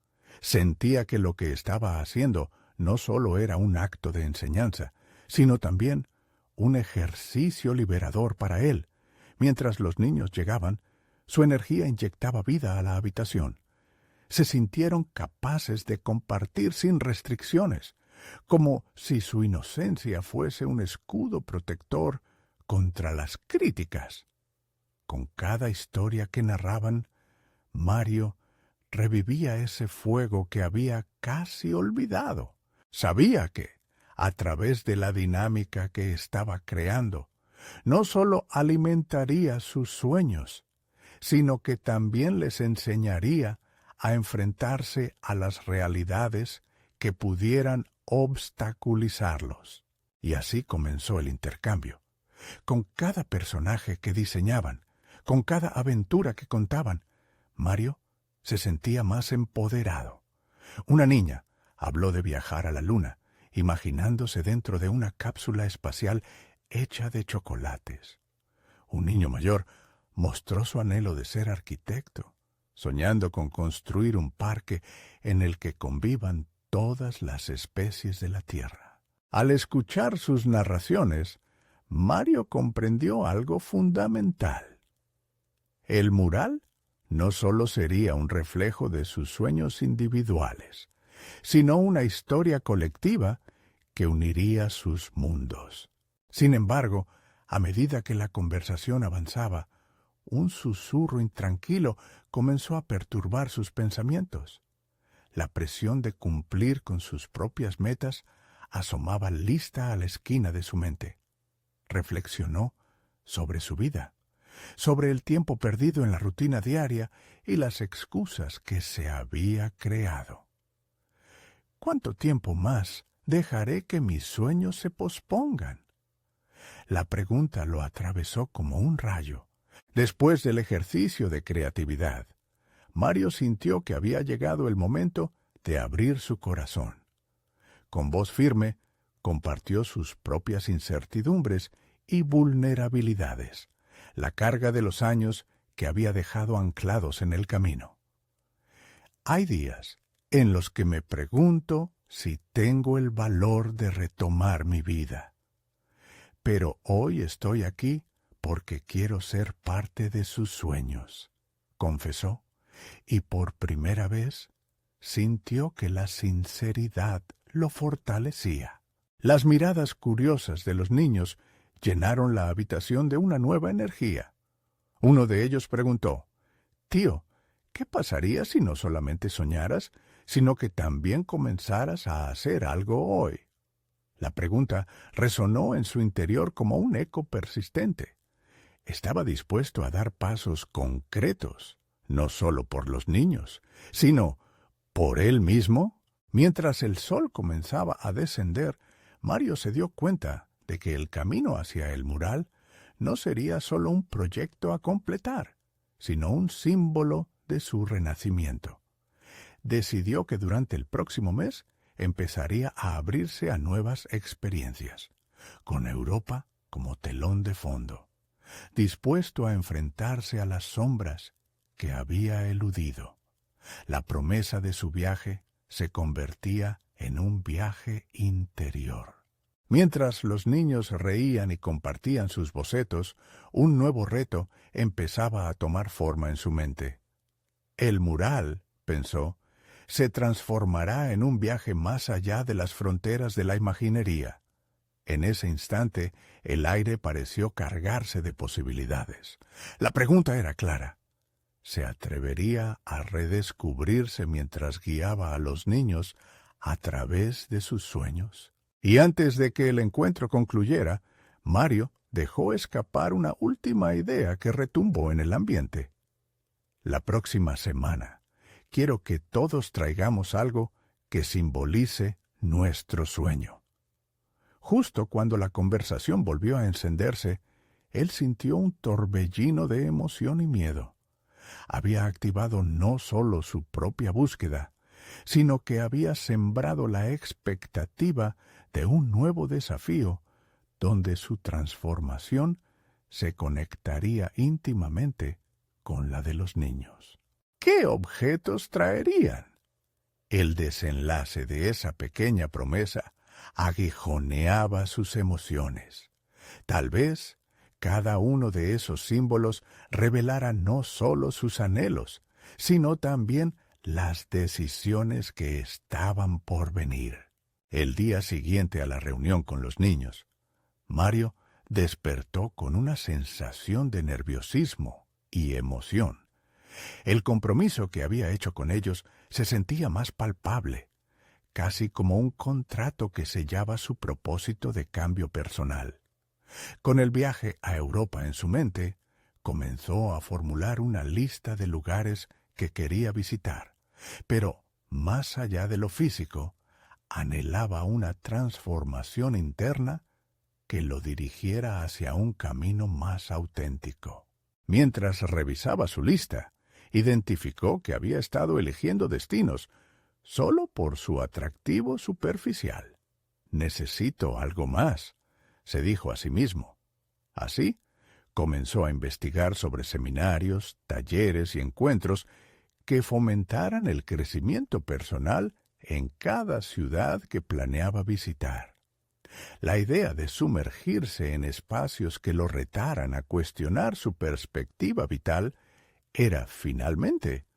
Speaker 1: sentía que lo que estaba haciendo no solo era un acto de enseñanza, sino también un ejercicio liberador para él. Mientras los niños llegaban, su energía inyectaba vida a la habitación. Se sintieron capaces de compartir sin restricciones, como si su inocencia fuese un escudo protector contra las críticas. Con cada historia que narraban, Mario revivía ese fuego que había casi olvidado. Sabía que, a través de la dinámica que estaba creando, no solo alimentaría sus sueños, sino que también les enseñaría a enfrentarse a las realidades que pudieran obstaculizarlos. Y así comenzó el intercambio. Con cada personaje que diseñaban, con cada aventura que contaban, Mario se sentía más empoderado. Una niña habló de viajar a la luna, imaginándose dentro de una cápsula espacial hecha de chocolates. un niño mayor, mostró su anhelo de ser arquitecto, soñando con construir un parque en el que convivan todas las especies de la tierra. Al escuchar sus narraciones, Mario comprendió algo fundamental. El mural no solo sería un reflejo de sus sueños individuales, sino una historia colectiva que uniría sus mundos. Sin embargo, a medida que la conversación avanzaba, un susurro intranquilo comenzó a perturbar sus pensamientos. La presión de cumplir con sus propias metas asomaba lista a la esquina de su mente. Reflexionó sobre su vida, sobre el tiempo perdido en la rutina diaria y las excusas que se había creado. ¿Cuánto tiempo más dejaré que mis sueños se pospongan? La pregunta lo atravesó como un rayo. Después del ejercicio de creatividad, Mario sintió que había llegado el momento de abrir su corazón. Con voz firme, compartió sus propias incertidumbres y vulnerabilidades, la carga de los años que había dejado anclados en el camino. Hay días en los que me pregunto si tengo el valor de retomar mi vida. Pero hoy estoy aquí porque quiero ser parte de sus sueños, confesó, y por primera vez sintió que la sinceridad lo fortalecía. Las miradas curiosas de los niños llenaron la habitación de una nueva energía. Uno de ellos preguntó: «Tío, ¿qué pasaría si no solamente soñaras, sino que también comenzaras a hacer algo hoy?» La pregunta resonó en su interior como un eco persistente. Estaba dispuesto a dar pasos concretos, no solo por los niños, sino por él mismo. Mientras el sol comenzaba a descender, Mario se dio cuenta de que el camino hacia el mural no sería solo un proyecto a completar, sino un símbolo de su renacimiento. Decidió que durante el próximo mes empezaría a abrirse a nuevas experiencias, con Europa como telón de fondo, dispuesto a enfrentarse a las sombras que había eludido. La promesa de su viaje se convertía en un viaje interior. Mientras los niños reían y compartían sus bocetos, un nuevo reto empezaba a tomar forma en su mente. El mural, pensó, se transformará en un viaje más allá de las fronteras de la imaginería. En ese instante, el aire pareció cargarse de posibilidades. La pregunta era clara. ¿Se atrevería a redescubrirse mientras guiaba a los niños a través de sus sueños? Y antes de que el encuentro concluyera, Mario dejó escapar una última idea que retumbó en el ambiente. La próxima semana, quiero que todos traigamos algo que simbolice nuestro sueño. Justo cuando la conversación volvió a encenderse, él sintió un torbellino de emoción y miedo. Había activado no solo su propia búsqueda, sino que había sembrado la expectativa de un nuevo desafío donde su transformación se conectaría íntimamente con la de los niños. ¿Qué objetos traerían? El desenlace de esa pequeña promesa aguijoneaba sus emociones. Tal vez cada uno de esos símbolos revelara no solo sus anhelos, sino también las decisiones que estaban por venir. El día siguiente a la reunión con los niños, Mario despertó con una sensación de nerviosismo y emoción. El compromiso que había hecho con ellos se sentía más palpable, casi como un contrato que sellaba su propósito de cambio personal. Con el viaje a Europa en su mente, comenzó a formular una lista de lugares que quería visitar, pero, más allá de lo físico, anhelaba una transformación interna que lo dirigiera hacia un camino más auténtico. Mientras revisaba su lista, identificó que había estado eligiendo destinos solo por su atractivo superficial. «Necesito algo más», se dijo a sí mismo. Así, Comenzó a investigar sobre seminarios, talleres y encuentros que fomentaran el crecimiento personal en cada ciudad que planeaba visitar. La idea de sumergirse en espacios que lo retaran a cuestionar su perspectiva vital era, finalmente,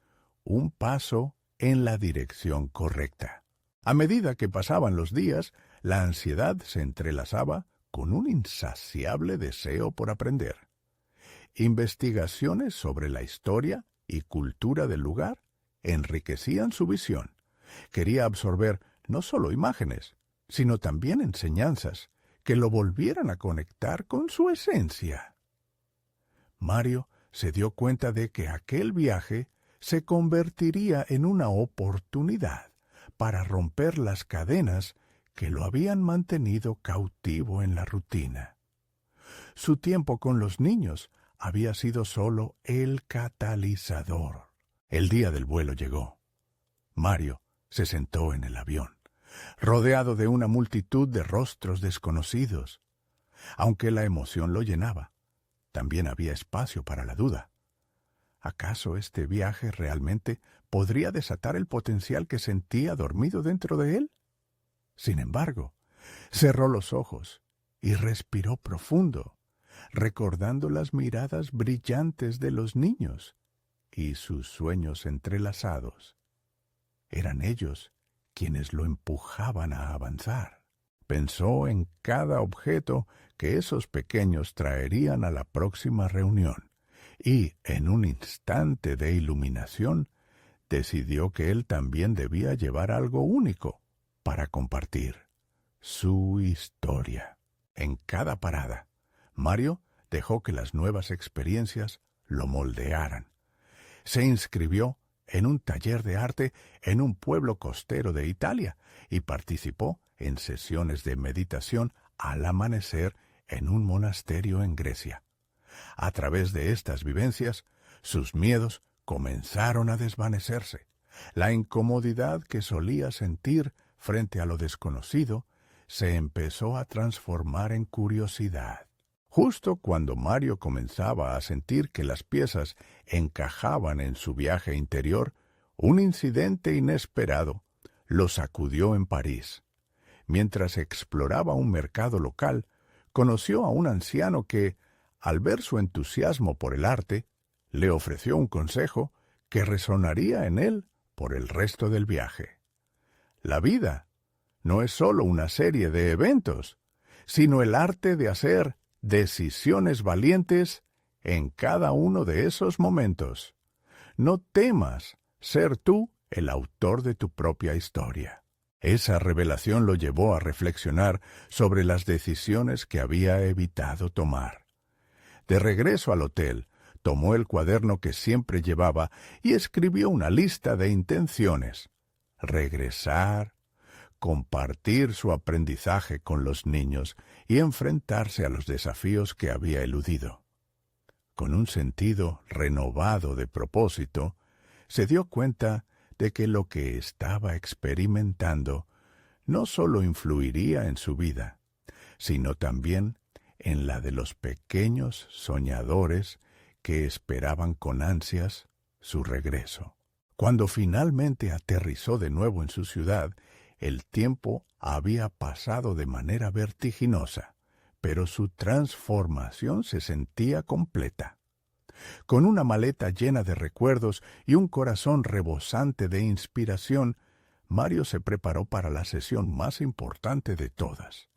Speaker 1: un paso en la dirección correcta. A medida que pasaban los días, la ansiedad se entrelazaba con un insaciable deseo por aprender. Investigaciones sobre la historia y cultura del lugar enriquecían su visión. Quería absorber no solo imágenes, sino también enseñanzas que lo volvieran a conectar con su esencia. Mario se dio cuenta de que aquel viaje se convertiría en una oportunidad para romper las cadenas que lo habían mantenido cautivo en la rutina. Su tiempo con los niños había sido solo el catalizador. El día del vuelo llegó. Mario se sentó en el avión, rodeado de una multitud de rostros desconocidos. Aunque la emoción lo llenaba, también había espacio para la duda. ¿Acaso este viaje realmente podría desatar el potencial que sentía dormido dentro de él? Sin embargo, cerró los ojos y respiró profundo, recordando las miradas brillantes de los niños y sus sueños entrelazados. Eran ellos quienes lo empujaban a avanzar. Pensó en cada objeto que esos pequeños traerían a la próxima reunión y, en un instante de iluminación, decidió que él también debía llevar algo único para compartir: su historia. En cada parada, Mario dejó que las nuevas experiencias lo moldearan. Se inscribió en un taller de arte en un pueblo costero de Italia y participó en sesiones de meditación al amanecer en un monasterio en Grecia. A través de estas vivencias, sus miedos comenzaron a desvanecerse. La incomodidad que solía sentir frente a lo desconocido se empezó a transformar en curiosidad. Justo cuando Mario comenzaba a sentir que las piezas encajaban en su viaje interior, un incidente inesperado lo sacudió en París. Mientras exploraba un mercado local, conoció a un anciano que, al ver su entusiasmo por el arte, le ofreció un consejo que resonaría en él por el resto del viaje. La vida no es solo una serie de eventos, sino el arte de hacer decisiones valientes en cada uno de esos momentos. No temas ser tú el autor de tu propia historia. Esa revelación lo llevó a reflexionar sobre las decisiones que había evitado tomar. De regreso al hotel, tomó el cuaderno que siempre llevaba y escribió una lista de intenciones: regresar, compartir su aprendizaje con los niños y enfrentarse a los desafíos que había eludido. Con un sentido renovado de propósito, se dio cuenta de que lo que estaba experimentando no solo influiría en su vida, sino también en la de los pequeños soñadores que esperaban con ansias su regreso. Cuando finalmente aterrizó de nuevo en su ciudad, el tiempo había pasado de manera vertiginosa, pero su transformación se sentía completa. Con una maleta llena de recuerdos y un corazón rebosante de inspiración, Mario se preparó para la sesión más importante de todas,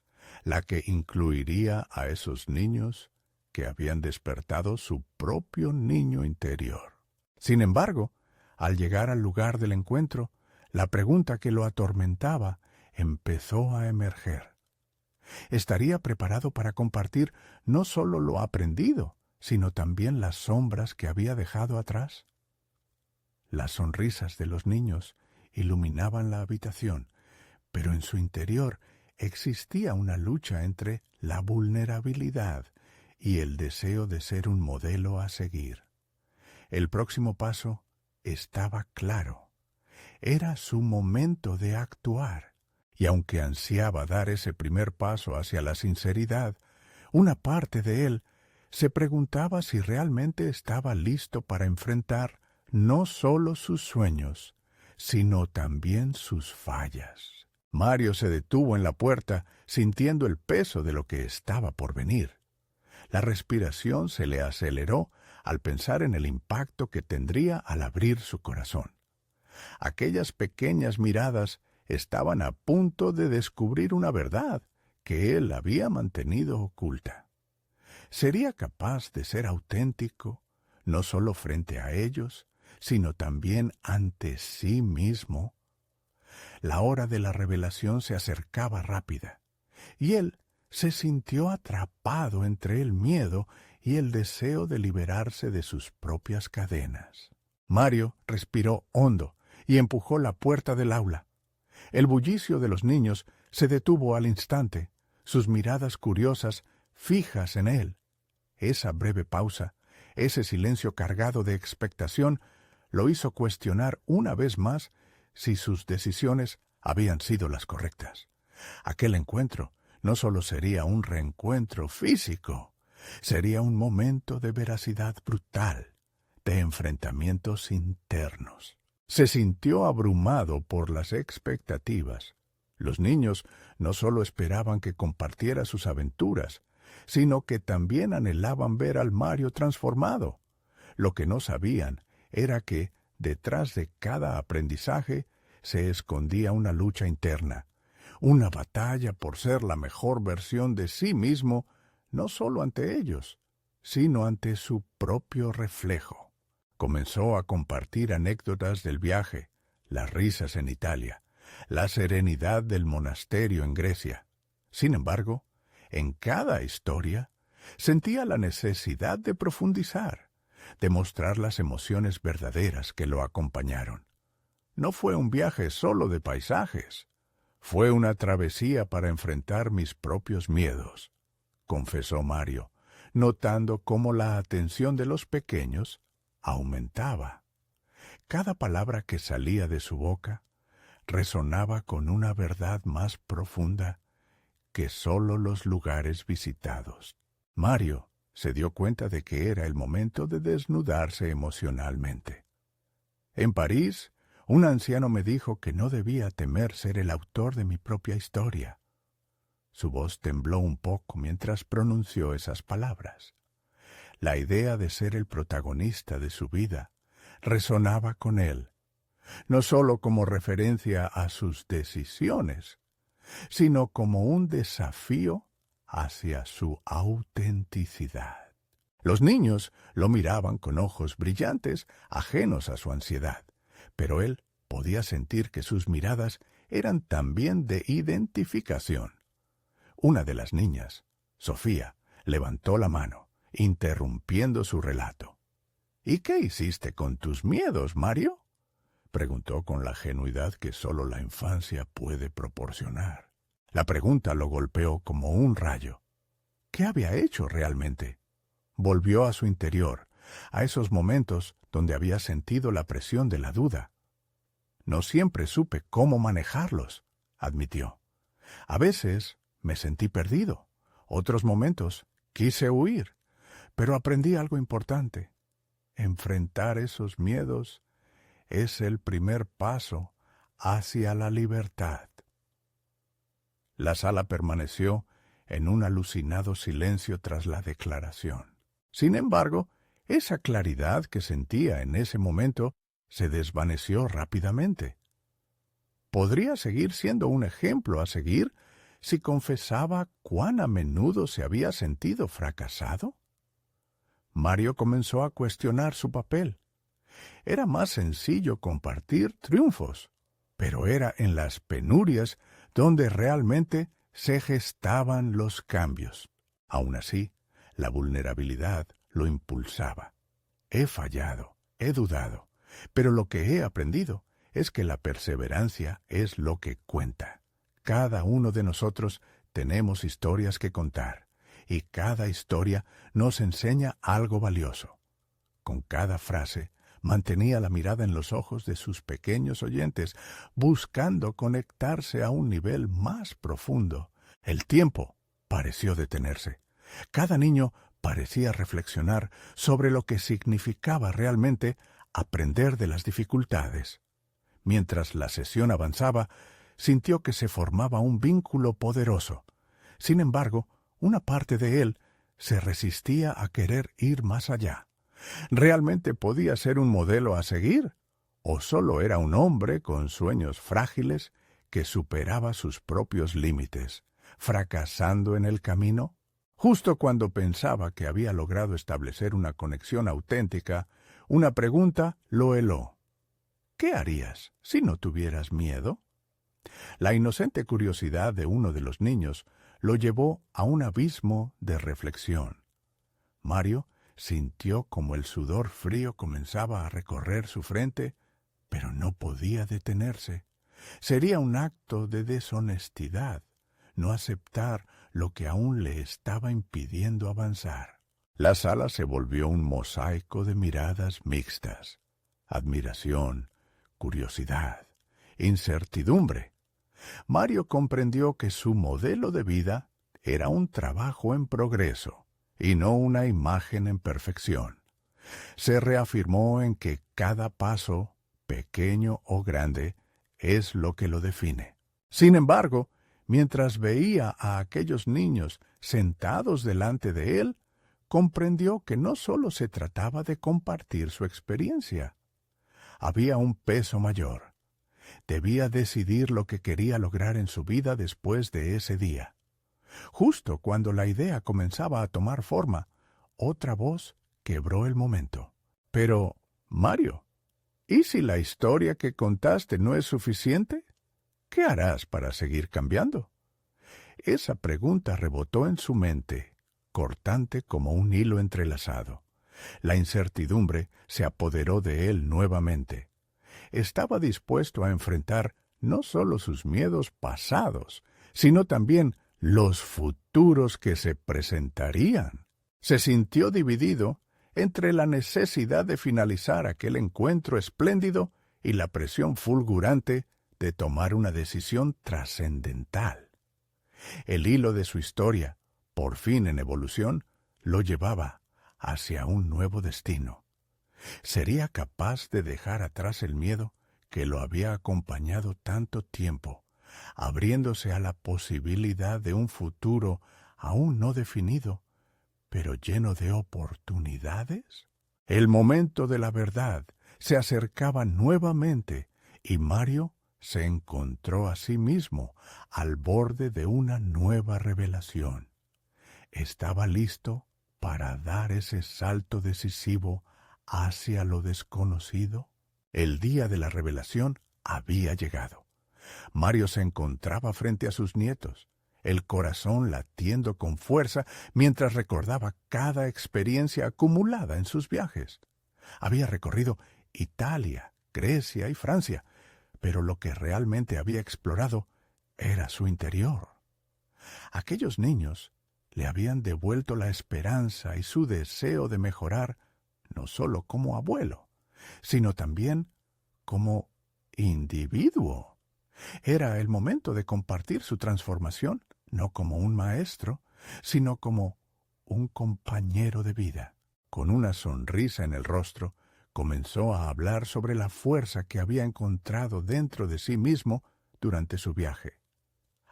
Speaker 1: la que incluiría a esos niños que habían despertado su propio niño interior. Sin embargo, al llegar al lugar del encuentro, la pregunta que lo atormentaba empezó a emerger. ¿Estaría preparado para compartir no solo lo aprendido, sino también las sombras que había dejado atrás? Las sonrisas de los niños iluminaban la habitación, pero en su interior existía una lucha entre la vulnerabilidad y el deseo de ser un modelo a seguir. El próximo paso estaba claro. Era su momento de actuar, y aunque ansiaba dar ese primer paso hacia la sinceridad, una parte de él Se preguntaba si realmente estaba listo para enfrentar no solo sus sueños, sino también sus fallas. Mario se detuvo en la puerta, sintiendo el peso de lo que estaba por venir. La respiración se le aceleró al pensar en el impacto que tendría al abrir su corazón. Aquellas pequeñas miradas estaban a punto de descubrir una verdad que él había mantenido oculta. ¿Sería capaz de ser auténtico, no solo frente a ellos, sino también ante sí mismo? La hora de la revelación se acercaba rápida, y él se sintió atrapado entre el miedo y el deseo de liberarse de sus propias cadenas. Mario respiró hondo y empujó la puerta del aula. El bullicio de los niños se detuvo al instante, sus miradas curiosas fijas en él. Esa breve pausa, ese silencio cargado de expectación, lo hizo cuestionar una vez más si sus decisiones habían sido las correctas. Aquel encuentro no solo sería un reencuentro físico, sería un momento de veracidad brutal, de enfrentamientos internos. Se sintió abrumado por las expectativas. Los niños no solo esperaban que compartiera sus aventuras, sino que también anhelaban ver al Mario transformado. Lo que no sabían era que, detrás de cada aprendizaje, se escondía una lucha interna, una batalla por ser la mejor versión de sí mismo, no solo ante ellos, sino ante su propio reflejo. Comenzó a compartir anécdotas del viaje, las risas en Italia, la serenidad del monasterio en Grecia. Sin embargo, en cada historia sentía la necesidad de profundizar, de mostrar las emociones verdaderas que lo acompañaron. No fue un viaje solo de paisajes, fue una travesía para enfrentar mis propios miedos, confesó Mario, notando cómo la atención de los pequeños aumentaba. Cada palabra que salía de su boca resonaba con una verdad más profunda que sólo los lugares visitados. Mario se dio cuenta de que era el momento de desnudarse emocionalmente. En París, un anciano me dijo que no debía temer ser el autor de mi propia historia. Su voz tembló un poco mientras pronunció esas palabras. La idea de ser el protagonista de su vida resonaba con él, no solo como referencia a sus decisiones, sino como un desafío hacia su autenticidad. Los niños lo miraban con ojos brillantes, ajenos a su ansiedad, pero él podía sentir que sus miradas eran también de identificación. Una de las niñas, Sofía, levantó la mano, interrumpiendo su relato. «¿Y qué hiciste con tus miedos, Mario?», preguntó con la genuidad que solo la infancia puede proporcionar. La pregunta lo golpeó como un rayo. ¿Qué había hecho realmente? Volvió a su interior, a esos momentos donde había sentido la presión de la duda. «No siempre supe cómo manejarlos», admitió. «A veces me sentí perdido, otros momentos quise huir, pero aprendí algo importante. Enfrentar esos miedos es el primer paso hacia la libertad». La sala permaneció en un alucinado silencio tras la declaración. Sin embargo, esa claridad que sentía en ese momento se desvaneció rápidamente. ¿Podría seguir siendo un ejemplo a seguir si confesaba cuán a menudo se había sentido fracasado? Mario comenzó a cuestionar su papel. Era más sencillo compartir triunfos, pero era en las penurias donde realmente se gestaban los cambios. Aún así, la vulnerabilidad lo impulsaba. He fallado, he dudado, pero lo que he aprendido es que la perseverancia es lo que cuenta. Cada uno de nosotros tenemos historias que contar, y cada historia nos enseña algo valioso. Con cada frase, mantenía la mirada en los ojos de sus pequeños oyentes, buscando conectarse a un nivel más profundo. El tiempo pareció detenerse. Cada niño Parecía reflexionar sobre lo que significaba realmente aprender de las dificultades. Mientras la sesión avanzaba, sintió que se formaba un vínculo poderoso. Sin embargo, una parte de él se resistía a querer ir más allá. ¿Realmente podía ser un modelo a seguir? ¿O solo era un hombre con sueños frágiles que superaba sus propios límites, fracasando en el camino? Justo cuando pensaba que había logrado establecer una conexión auténtica, una pregunta lo heló. ¿Qué harías si no tuvieras miedo? La inocente curiosidad de uno de los niños lo llevó a un abismo de reflexión. Mario sintió como el sudor frío comenzaba a recorrer su frente, pero no podía detenerse. Sería un acto de deshonestidad no aceptar lo que aún le estaba impidiendo avanzar. La sala se volvió un mosaico de miradas mixtas: admiración, curiosidad, incertidumbre. Mario comprendió que su modelo de vida era un trabajo en progreso y no una imagen en perfección. Se reafirmó en que cada paso, pequeño o grande, es lo que lo define. Sin embargo, mientras veía a aquellos niños sentados delante de él, comprendió que no solo se trataba de compartir su experiencia. Había un peso mayor. Debía decidir lo que quería lograr en su vida después de ese día. Justo cuando la idea comenzaba a tomar forma, otra voz quebró el momento. Pero, Mario, ¿y si la historia que contaste no es suficiente? ¿Qué harás para seguir cambiando? Esa pregunta rebotó en su mente, cortante como un hilo entrelazado. La incertidumbre se apoderó de él nuevamente. Estaba dispuesto a enfrentar no solo sus miedos pasados, sino también los futuros que se presentarían. Se sintió dividido entre la necesidad de finalizar aquel encuentro espléndido y la presión fulgurante de tomar una decisión trascendental. El hilo de su historia, por fin en evolución, lo llevaba hacia un nuevo destino. ¿Sería capaz de dejar atrás el miedo que lo había acompañado tanto tiempo, abriéndose a la posibilidad de un futuro aún no definido, pero lleno de oportunidades? El momento de la verdad se acercaba nuevamente y Mario se encontró a sí mismo al borde de una nueva revelación. Estaba listo para dar ese salto decisivo hacia lo desconocido. El día de la revelación había llegado. Mario se encontraba frente a sus nietos, el corazón latiendo con fuerza mientras recordaba cada experiencia acumulada en sus viajes. Había recorrido Italia, Grecia y Francia, pero lo que realmente había explorado era su interior. Aquellos niños le habían devuelto la esperanza y su deseo de mejorar no solo como abuelo, sino también como individuo. Era el momento de compartir su transformación, no como un maestro, sino como un compañero de vida. Con una sonrisa en el rostro, comenzó a hablar sobre la fuerza que había encontrado dentro de sí mismo durante su viaje.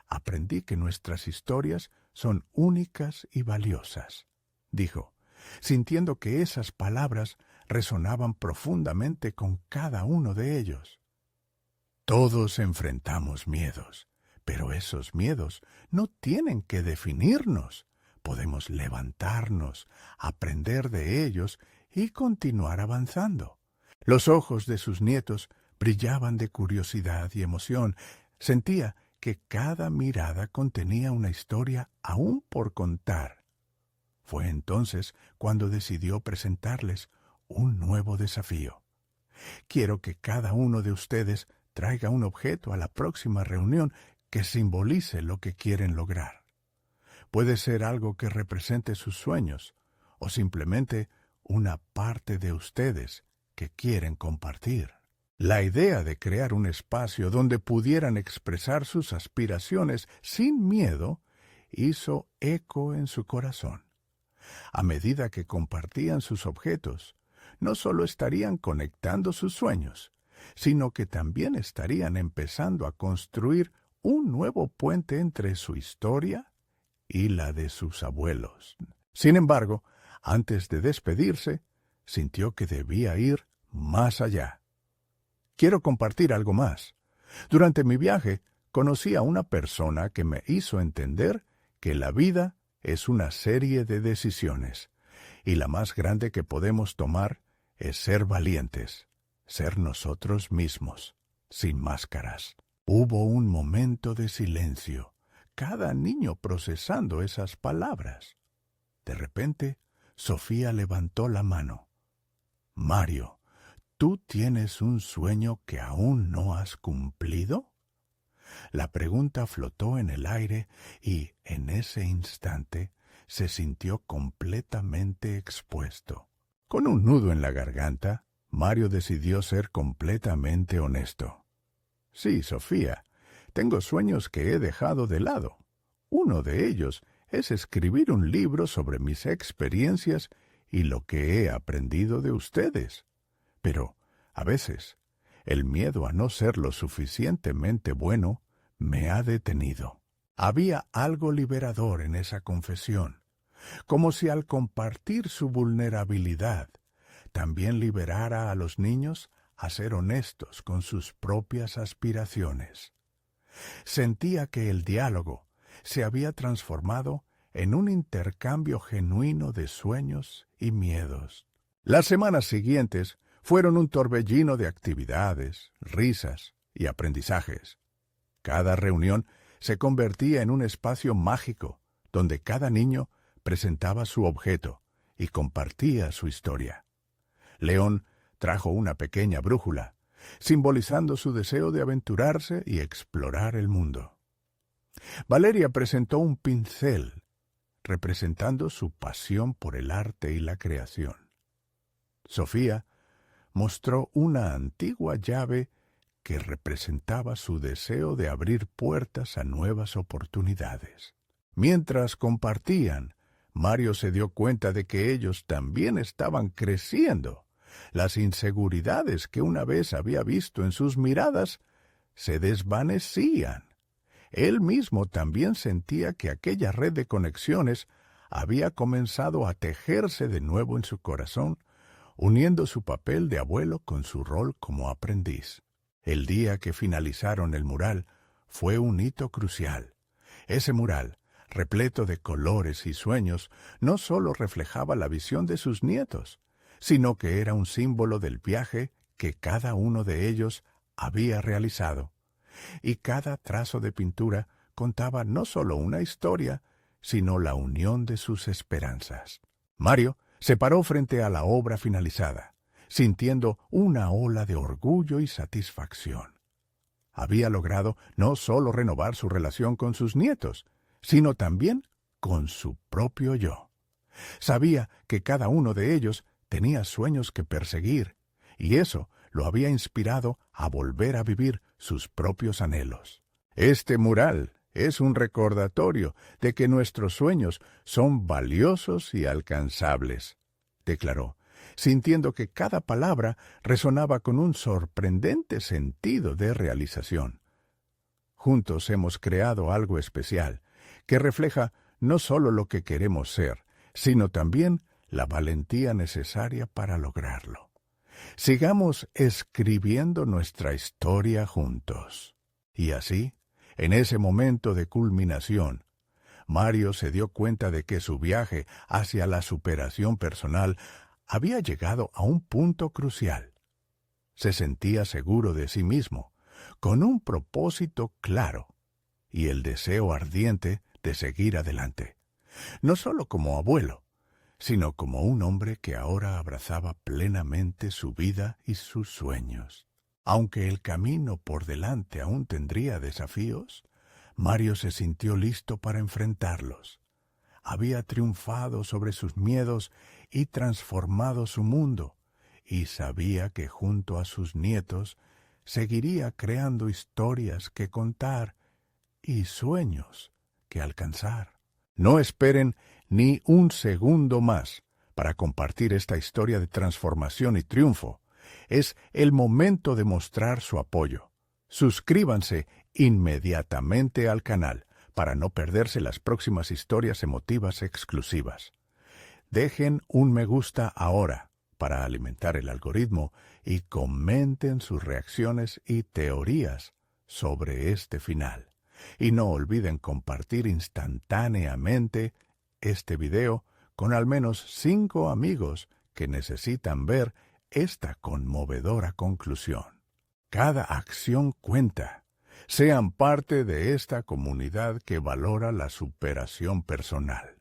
Speaker 1: Aprendí que nuestras historias son únicas y valiosas, dijo, sintiendo que esas palabras resonaban profundamente con cada uno de ellos. Todos enfrentamos miedos, pero esos miedos no tienen que definirnos. Podemos levantarnos, aprender de ellos y continuar avanzando. Los ojos de sus nietos brillaban de curiosidad y emoción. Sentía que cada mirada contenía una historia aún por contar. Fue entonces cuando decidió presentarles un nuevo desafío. Quiero que cada uno de ustedes traiga un objeto a la próxima reunión que simbolice lo que quieren lograr. Puede ser algo que represente sus sueños o simplemente una parte de ustedes que quieren compartir. La idea de crear un espacio donde pudieran expresar sus aspiraciones sin miedo hizo eco en su corazón. A medida que compartían sus objetos, no solo estarían conectando sus sueños, sino que también estarían empezando a construir un nuevo puente entre su historia y la de sus abuelos. Sin embargo, antes de despedirse, sintió que debía ir más allá. Quiero compartir algo más. Durante mi viaje, conocí a una persona que me hizo entender que la vida es una serie de decisiones, y la más grande que podemos tomar es ser valientes, ser nosotros mismos, sin máscaras. Hubo un momento de silencio, cada niño procesando esas palabras. De repente, Sofía levantó la mano. Mario, ¿tú tienes un sueño que aún no has cumplido? La pregunta flotó en el aire y, en ese instante, se sintió completamente expuesto. Con un nudo en la garganta, Mario decidió ser completamente honesto. Sí, Sofía, tengo sueños que he dejado de lado. Uno de ellos es escribir un libro sobre mis experiencias y lo que he aprendido de ustedes. Pero, a veces, el miedo a no ser lo suficientemente bueno me ha detenido. Había algo liberador en esa confesión, como si al compartir su vulnerabilidad, también liberara a los niños a ser honestos con sus propias aspiraciones. Sentía que el diálogo se había transformado en un intercambio genuino de sueños y miedos. Las semanas siguientes fueron un torbellino de actividades, risas y aprendizajes. Cada reunión se convertía en un espacio mágico donde cada niño presentaba su objeto y compartía su historia. León trajo una pequeña brújula, simbolizando su deseo de aventurarse y explorar el mundo. Valeria presentó un pincel, representando su pasión por el arte y la creación. Sofía mostró una antigua llave que representaba su deseo de abrir puertas a nuevas oportunidades. Mientras compartían, Mario se dio cuenta de que ellos también estaban creciendo. Las inseguridades que una vez había visto en sus miradas se desvanecían. Él mismo también sentía que aquella red de conexiones había comenzado a tejerse de nuevo en su corazón, uniendo su papel de abuelo con su rol como aprendiz. El día que finalizaron el mural fue un hito crucial. Ese mural, repleto de colores y sueños, no solo reflejaba la visión de sus nietos, sino que era un símbolo del viaje que cada uno de ellos había realizado. Y cada trazo de pintura contaba no solo una historia, sino la unión de sus esperanzas. Mario se paró frente a la obra finalizada, sintiendo una ola de orgullo y satisfacción. Había logrado no solo renovar su relación con sus nietos, sino también con su propio yo. Sabía que cada uno de ellos tenía sueños que perseguir, y eso lo había inspirado a volver a vivir sus propios anhelos. Este mural es un recordatorio de que nuestros sueños son valiosos y alcanzables, declaró, sintiendo que cada palabra resonaba con un sorprendente sentido de realización. Juntos hemos creado algo especial, que refleja no solo lo que queremos ser, sino también la valentía necesaria para lograrlo. Sigamos escribiendo nuestra historia juntos. Y así, en ese momento de culminación, Mario se dio cuenta de que su viaje hacia la superación personal había llegado a un punto crucial. Se sentía seguro de sí mismo, con un propósito claro y el deseo ardiente de seguir adelante, no solo como abuelo, sino como un hombre que ahora abrazaba plenamente su vida y sus sueños. Aunque el camino por delante aún tendría desafíos, Mario se sintió listo para enfrentarlos. Había triunfado sobre sus miedos y transformado su mundo, y sabía que junto a sus nietos seguiría creando historias que contar y sueños que alcanzar. No esperen ni un segundo más para compartir esta historia de transformación y triunfo. Es el momento de mostrar su apoyo. Suscríbanse inmediatamente al canal para no perderse las próximas historias emotivas exclusivas. Dejen un me gusta ahora para alimentar el algoritmo y comenten sus reacciones y teorías sobre este final. Y no olviden compartir instantáneamente este video con al menos 5 amigos que necesitan ver esta conmovedora conclusión. Cada acción cuenta. Sean parte de esta comunidad que valora la superación personal.